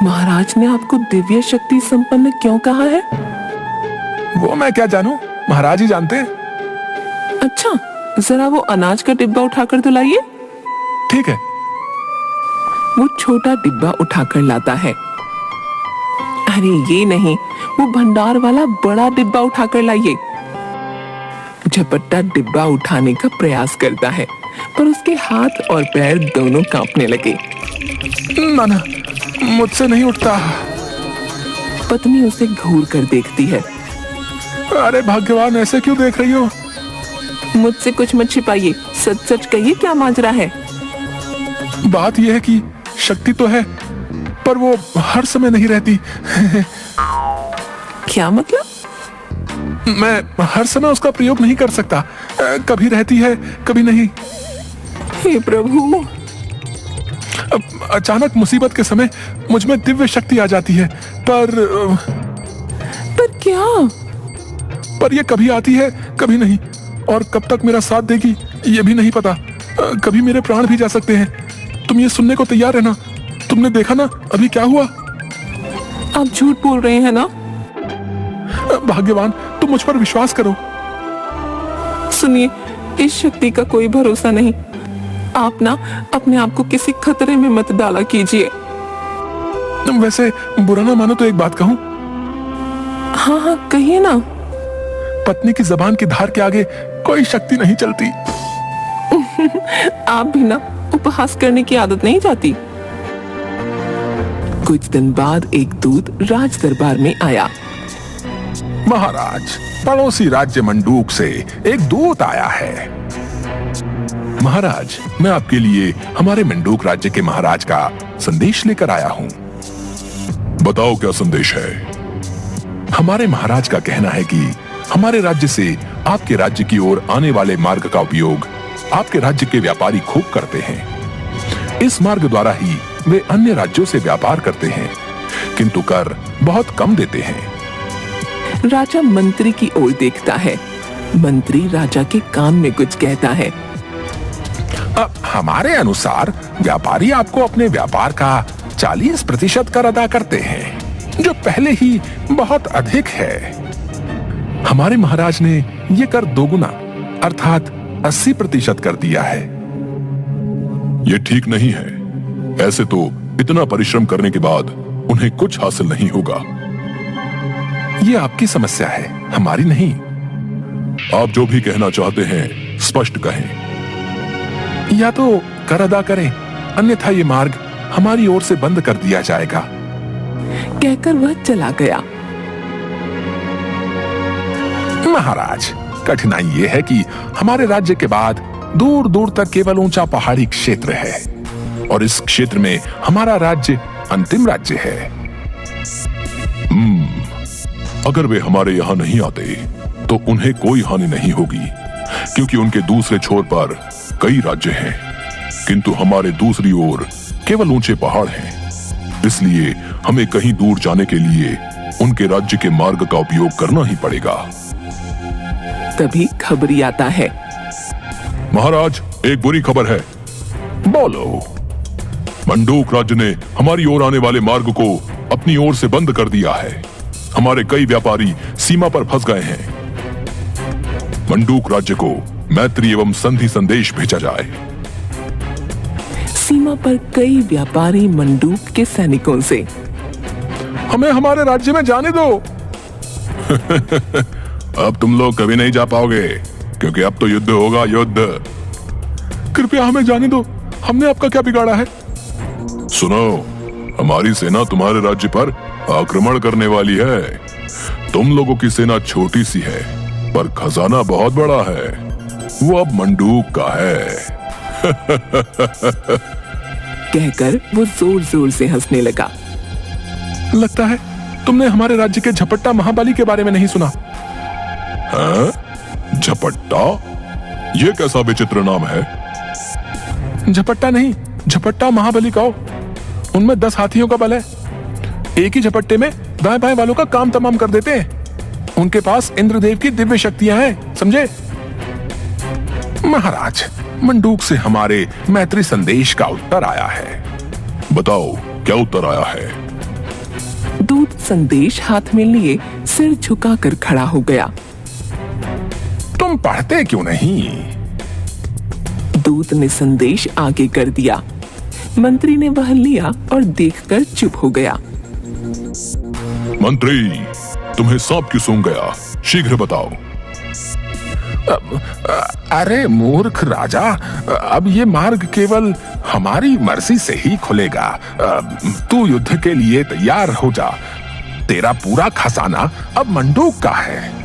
महाराज ने आपको दिव्य शक्ति संपन्न क्यों कहा है? वो मैं क्या जानूं, महाराज ही जानते हैं। अच्छा, जरा वो अनाज का डिब्बा उठाकर तो लाइए। ठीक है। वो छोटा डिब्बा उठाकर लाता है। अरे ये नहीं, वो भंडार वाला बड़ा डिब्बा उठाकर लाइए। झपट्टा डिब्बा उठाने का प्रयास करता है, पर उसके हाथ और पैर दोनों कांपने लगे। ना, मुझसे नहीं उठता। पत्नी उसे घूर कर देखती है। अरे भाग्यवान, ऐसे क्यों देख रही हो? मुझसे कुछ मत छिपाइए, सच सच कहिए, क्या माजरा है? बात यह है कि शक्ति तो है, पर वो हर समय नहीं रहती। क्या मतलब? मैं हर समय उसका प्रयोग नहीं कर सकता। कभी रहती है, कभी नहीं। हे प्रभु! अचानक मुसीबत के समय मुझ में दिव्य शक्ति आ जाती है, पर क्या? पर ये कभी आती है, कभी नहीं, और कब तक मेरा साथ देगी ये भी नहीं पता। कभी मेरे प्राण भी जा सकते हैं। तुम ये सुनने को तैयार है ना? तुमने देखा ना अभी क्या हुआ? आप झूठ बोल रहे हैं ना? भाग्यवान, तुम मुझ पर विश्वास करो। सुनिए, इस शक्ति का कोई भरोसा नहीं। आप ना अपने आप को किसी खतरे में मत डाला कीजिए। वैसे बुरा ना मानो तो एक बात कहूं? हाँ हाँ, कहिए ना। पत्नी की जबान की धार के आगे कोई शक्ति नहीं चलती। आप भी ना उपहास करने की आदत नहीं जाती। कुछ दिन बाद एक दूत राज दरबार में आया। महाराज, पड़ोसी राज्य मंडूक से एक दूत आया है। महाराज, मैं आपके लिए हमारे मंडूक राज्य के महाराज का संदेश लेकर आया हूँ। बताओ क्या संदेश है? हमारे महाराज का कहना है कि हमारे राज्य से आपके राज्य की ओर आने वाले मार्ग का उपयोग आपके राज्य के व्यापारी खूब करते हैं। इस मार्ग द्वारा ही वे अन्य राज्यों से व्यापार करते हैं, किंतु कर बहुत कम देते हैं। राजा मंत्री की ओर देखता है। मंत्री राजा के कान में कुछ कहता है। हमारे अनुसार व्यापारी आपको अपने व्यापार का 40% कर अदा करते हैं, जो पहले ही बहुत अधिक है। हमारे महाराज ने ये कर दोगुना अर्थात 80% कर दिया है। ये ठीक नहीं है। ऐसे तो इतना परिश्रम करने के बाद उन्हें कुछ हासिल नहीं होगा। ये आपकी समस्या है, हमारी नहीं। आप जो भी कहना चाहते हैं स्पष्ट कहें। या तो कर अदा करें, अन्यथा ये मार्ग हमारी ओर से बंद कर दिया जाएगा। कहकर वह चला गया। महाराज, कठिनाई ये है कि हमारे राज्य के बाद दूर दूर तक केवल ऊंचा पहाड़ी क्षेत्र है और इस क्षेत्र में हमारा राज्य अंतिम राज्य है। अगर वे हमारे यहाँ नहीं आते तो उन्हें कोई हानि नहीं होगी, क्योंकि उनके दूसरे छोर पर कई राज्य हैं, किंतु हमारे दूसरी ओर केवल ऊंचे पहाड़ हैं। इसलिए हमें कहीं दूर जाने के लिए उनके राज्य के मार्ग का उपयोग करना ही पड़ेगा। तभी खबरी आता है। महाराज, एक बुरी खबर है। बोलो। मंडूक राज्य ने हमारी ओर आने वाले मार्ग को अपनी ओर से बंद कर दिया है। हमारे कई व्यापारी सीमा पर फंस गए हैं। मंडूक राज्य को मैत्री एवं संधि संदेश भेजा जाए। सीमा पर कई व्यापारी मंडूक के सैनिकों से, हमें हमारे राज्य में जाने दो। अब तुम लोग कभी नहीं जा पाओगे, क्योंकि अब तो युद्ध होगा, युद्ध। कृपया हमें जाने दो, हमने आपका क्या बिगाड़ा है? सुनो, हमारी सेना तुम्हारे राज्य पर आक्रमण करने वाली है। तुम लोगों की सेना छोटी सी है, पर खजाना बहुत बड़ा है। वो अब मंडूक का है। कहकर वो जोर जोर से हंसने लगा। लगता है तुमने हमारे राज्य के झपट्टा महाबली के बारे में नहीं सुना। हाँ? झपट्टा? ये कैसा विचित्र नाम है? झपट्टा नहीं, झपट्टा महाबली कहो। उनमें 10 हाथियों का बल है। एक ही झपट्टे में दाएं बाएं वालों का काम तमाम कर देते हैं। उनके पास इंद्रदेव की दिव्य शक्तियां हैं, समझे? महाराज, मंडूक से हमारे मैत्री संदेश का उत्तर आया है। बताओ क्या उत्तर आया है? दूत संदेश हाथ में लिए सिर झुकाकर खड़ा हो गया। तुम पढ़ते क्यों नहीं? दूत ने संदेश आगे कर दिया। मंत्री ने वह लिया और देखकर चुप हो गया। मंत्री, तुम्हें सांप क्यों सूंघ गया? शीघ्र बताओ। अरे मूर्ख राजा, अब ये मार्ग केवल हमारी मर्जी से ही खुलेगा। तू युद्ध के लिए तैयार हो जा। तेरा पूरा खजाना अब मंडूक का है।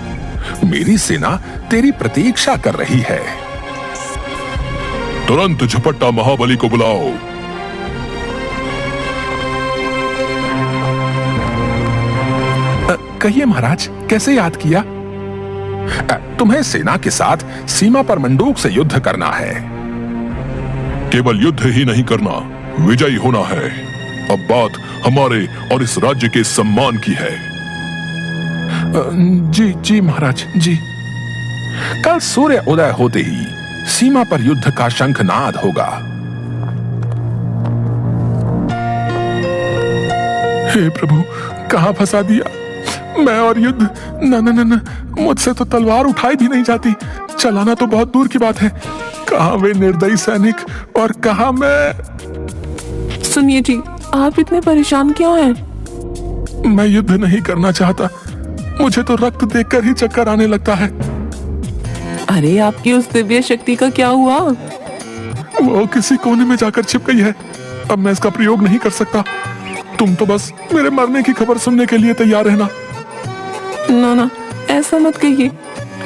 मेरी सेना तेरी प्रतीक्षा कर रही है। तुरंत झपट्टा महाबली को बुलाओ। कहिए महाराज, कैसे याद किया? तुम्हें सेना के साथ सीमा पर मंडूक से युद्ध करना है। केवल युद्ध ही नहीं करना, विजयी होना है। अब बात हमारे और इस राज्य के सम्मान की है। जी जी महाराज जी। कल सूर्य उदय होते ही सीमा पर युद्ध का शंखनाद होगा। हे प्रभु, कहां फंसा दिया? मैं और युद्ध? न, मुझसे तो तलवार उठाई भी नहीं जाती। चलाना तो बहुत दूर की बात है। कहां वे निर्दयी सैनिक और कहां मैं? सुनिए जी, आप इतने परेशान क्यों हैं? मैं युद्ध नहीं करना चाहता। मुझे तो रक्त देखकर ही चक्कर आने लगता है। अरे, आपकी उस दिव्य शक्ति का क्या हुआ? वो किसी कोने में जाकर छिप गई है। अब मैं इसका प्रयोग नहीं कर सकता। तुम तो बस मेरे मरने की खबर सुनने के लिए तैयार रहना। ना ना, ऐसा मत कहिए।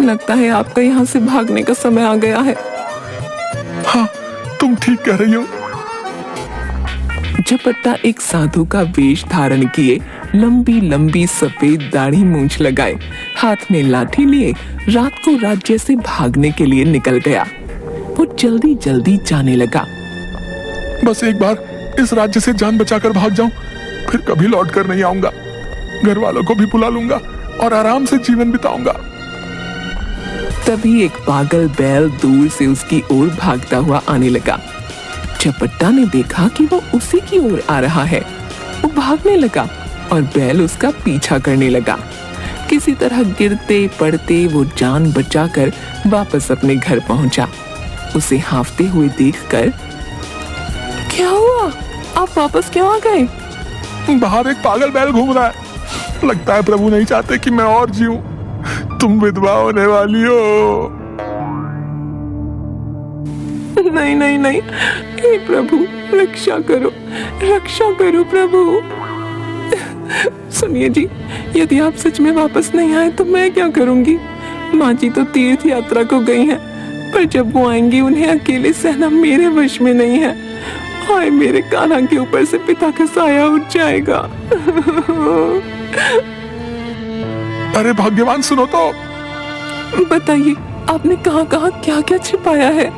लगता है आपका यहाँ से भागने का समय आ गया है। हाँ, तुम ठीक कह रही हो। झपट्टा एक साधु का वेश धारण किए, लंबी लंबी सफेद दाढ़ी मूंछ लगाए, हाथ में लाठी लिए रात को राज्य से भागने के लिए निकल गया। वो जल्दी जल्दी जाने लगा। बस एक बार इस राज्य से जान बचाकर भाग जाऊं, फिर कभी लौट कर नहीं आऊंगा। घर वालों को भी बुला लूंगा और आराम से जीवन बिताऊंगा। तभी एक पागल बैल दूर से उसकी ओर भागता हुआ आने लगा। झपट्टा ने देखा कि वो उसी की ओर आ रहा है। वो भागने लगा और बैल उसका पीछा करने लगा। किसी तरह गिरते पड़ते वो जान बचाकर वापस अपने घर पहुंचा। उसे हांफते हुए देखकर, क्या हुआ? आप वापस क्यों आ गए? बाहर एक पागल बैल घूम रहा है। लगता है प्रभु नहीं चाहते कि मैं और जीऊं। तुम विधवा होने वाली हो। नहीं नहीं नहीं, हे प्रभु रक्षा करो प्रभु। सुनिए जी, यदि आप सच में वापस नहीं आए तो मैं क्या करूंगी? माँ जी तो तीर्थ यात्रा को गई हैं, पर जब वो आएंगी उन्हें अकेले सहना मेरे वश में नहीं है। हाय, मेरे कान्हा के ऊपर से पिता का साया उठ जाएगा। अरे भाग्यवान, सुनो तो। बताइए, आपने कहाँ कहाँ क्या क्या छिपाया है?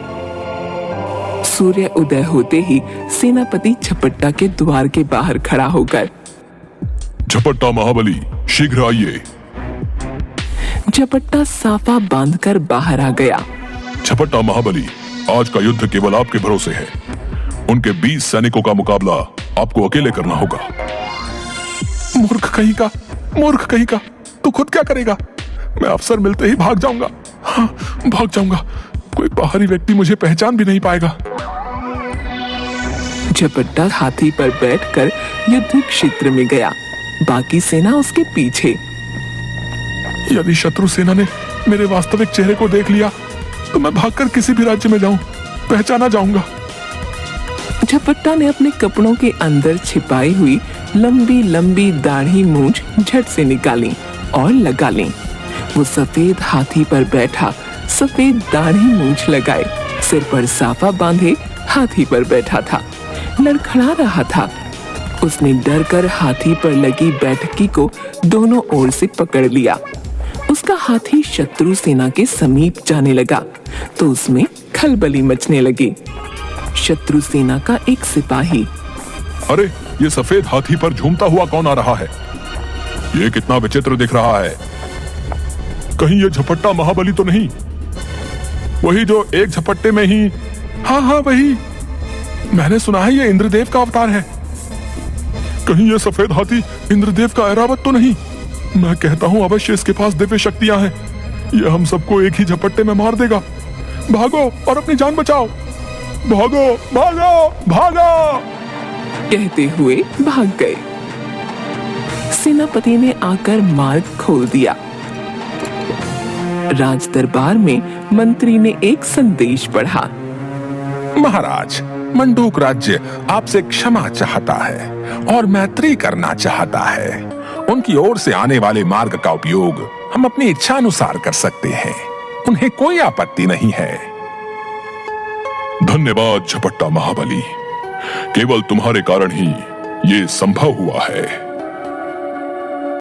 सूर्य उदय होते ही सेनापति झपट्टा के द्वार के बाहर खड़ा होकर, झपट्टा महाबली, शीघ्र आइए। झपट्टा साफा बांधकर बाहर आ गया। झपट्टा महाबली, आज का युद्ध केवल आपके भरोसे है। उनके 20 सैनिकों का मुकाबला आपको अकेले करना होगा। मूर्ख कहीं का, तू खुद क्या करेगा? मैं अवसर मिलते ही भाग जाऊंगा। हाँ, भाग जाऊंगा। कोई बाहरी व्यक्ति मुझे पहचान भी नहीं पाएगा। झपट्टा हाथी पर बैठकर युद्ध क्षेत्र में गया, बाकी सेना उसके पीछे। यदि शत्रु सेना ने मेरे वास्तविक चेहरे को देख लिया तो मैं भागकर किसी भी राज्य में जाऊं, पहचाना जाऊंगा। झपट्टा ने अपने कपड़ों के अंदर छिपाई हुई लंबी लंबी दाढ़ी मूंछ झट से निकाली और लगा ली। वो सफेद हाथी पर बैठा, सफेद दाढ़ी मूंछ लगाए, सिर पर साफा बांधे हाथी पर बैठा था, लड़खड़ा रहा था। उसने डरकर हाथी पर लगी बैठकी को दोनों ओर से पकड़ लिया। उसका हाथी शत्रु सेना के समीप जाने लगा तो उसमें खलबली मचने लगी। शत्रु सेना का एक सिपाही, अरे, ये सफेद हाथी पर झूमता हुआ कौन आ रहा है? ये कितना विचित्र दिख रहा है। कहीं ये झपट्टा महाबली तो नहीं? वही जो एक झपट्टे में ही। हाँ, वही। मैंने सुना है ये इंद्रदेव का अवतार है। कहीं ये सफेद हाथी इंद्रदेव का ऐरावत तो नहीं? मैं कहता हूं अवश्य इसके पास दिव्य शक्तियां हैं। ये हम सबको एक ही झपट्टे में मार देगा। भागो और अपनी जान बचाओ। भागो भागो भागो, कहते हुए भाग गए। सेनापति ने आकर मार्ग खोल दिया। राज दरबार में मंत्री ने एक संदेश पढ़ा। महाराज, मंडूक राज्य आपसे क्षमा चाहता है और मैत्री करना चाहता है। उनकी ओर से आने वाले मार्ग का उपयोग हम अपनी इच्छा अनुसार कर सकते हैं। उन्हें कोई आपत्ति नहीं है। धन्यवाद झपट्टा महाबली, केवल तुम्हारे कारण ही ये संभव हुआ है।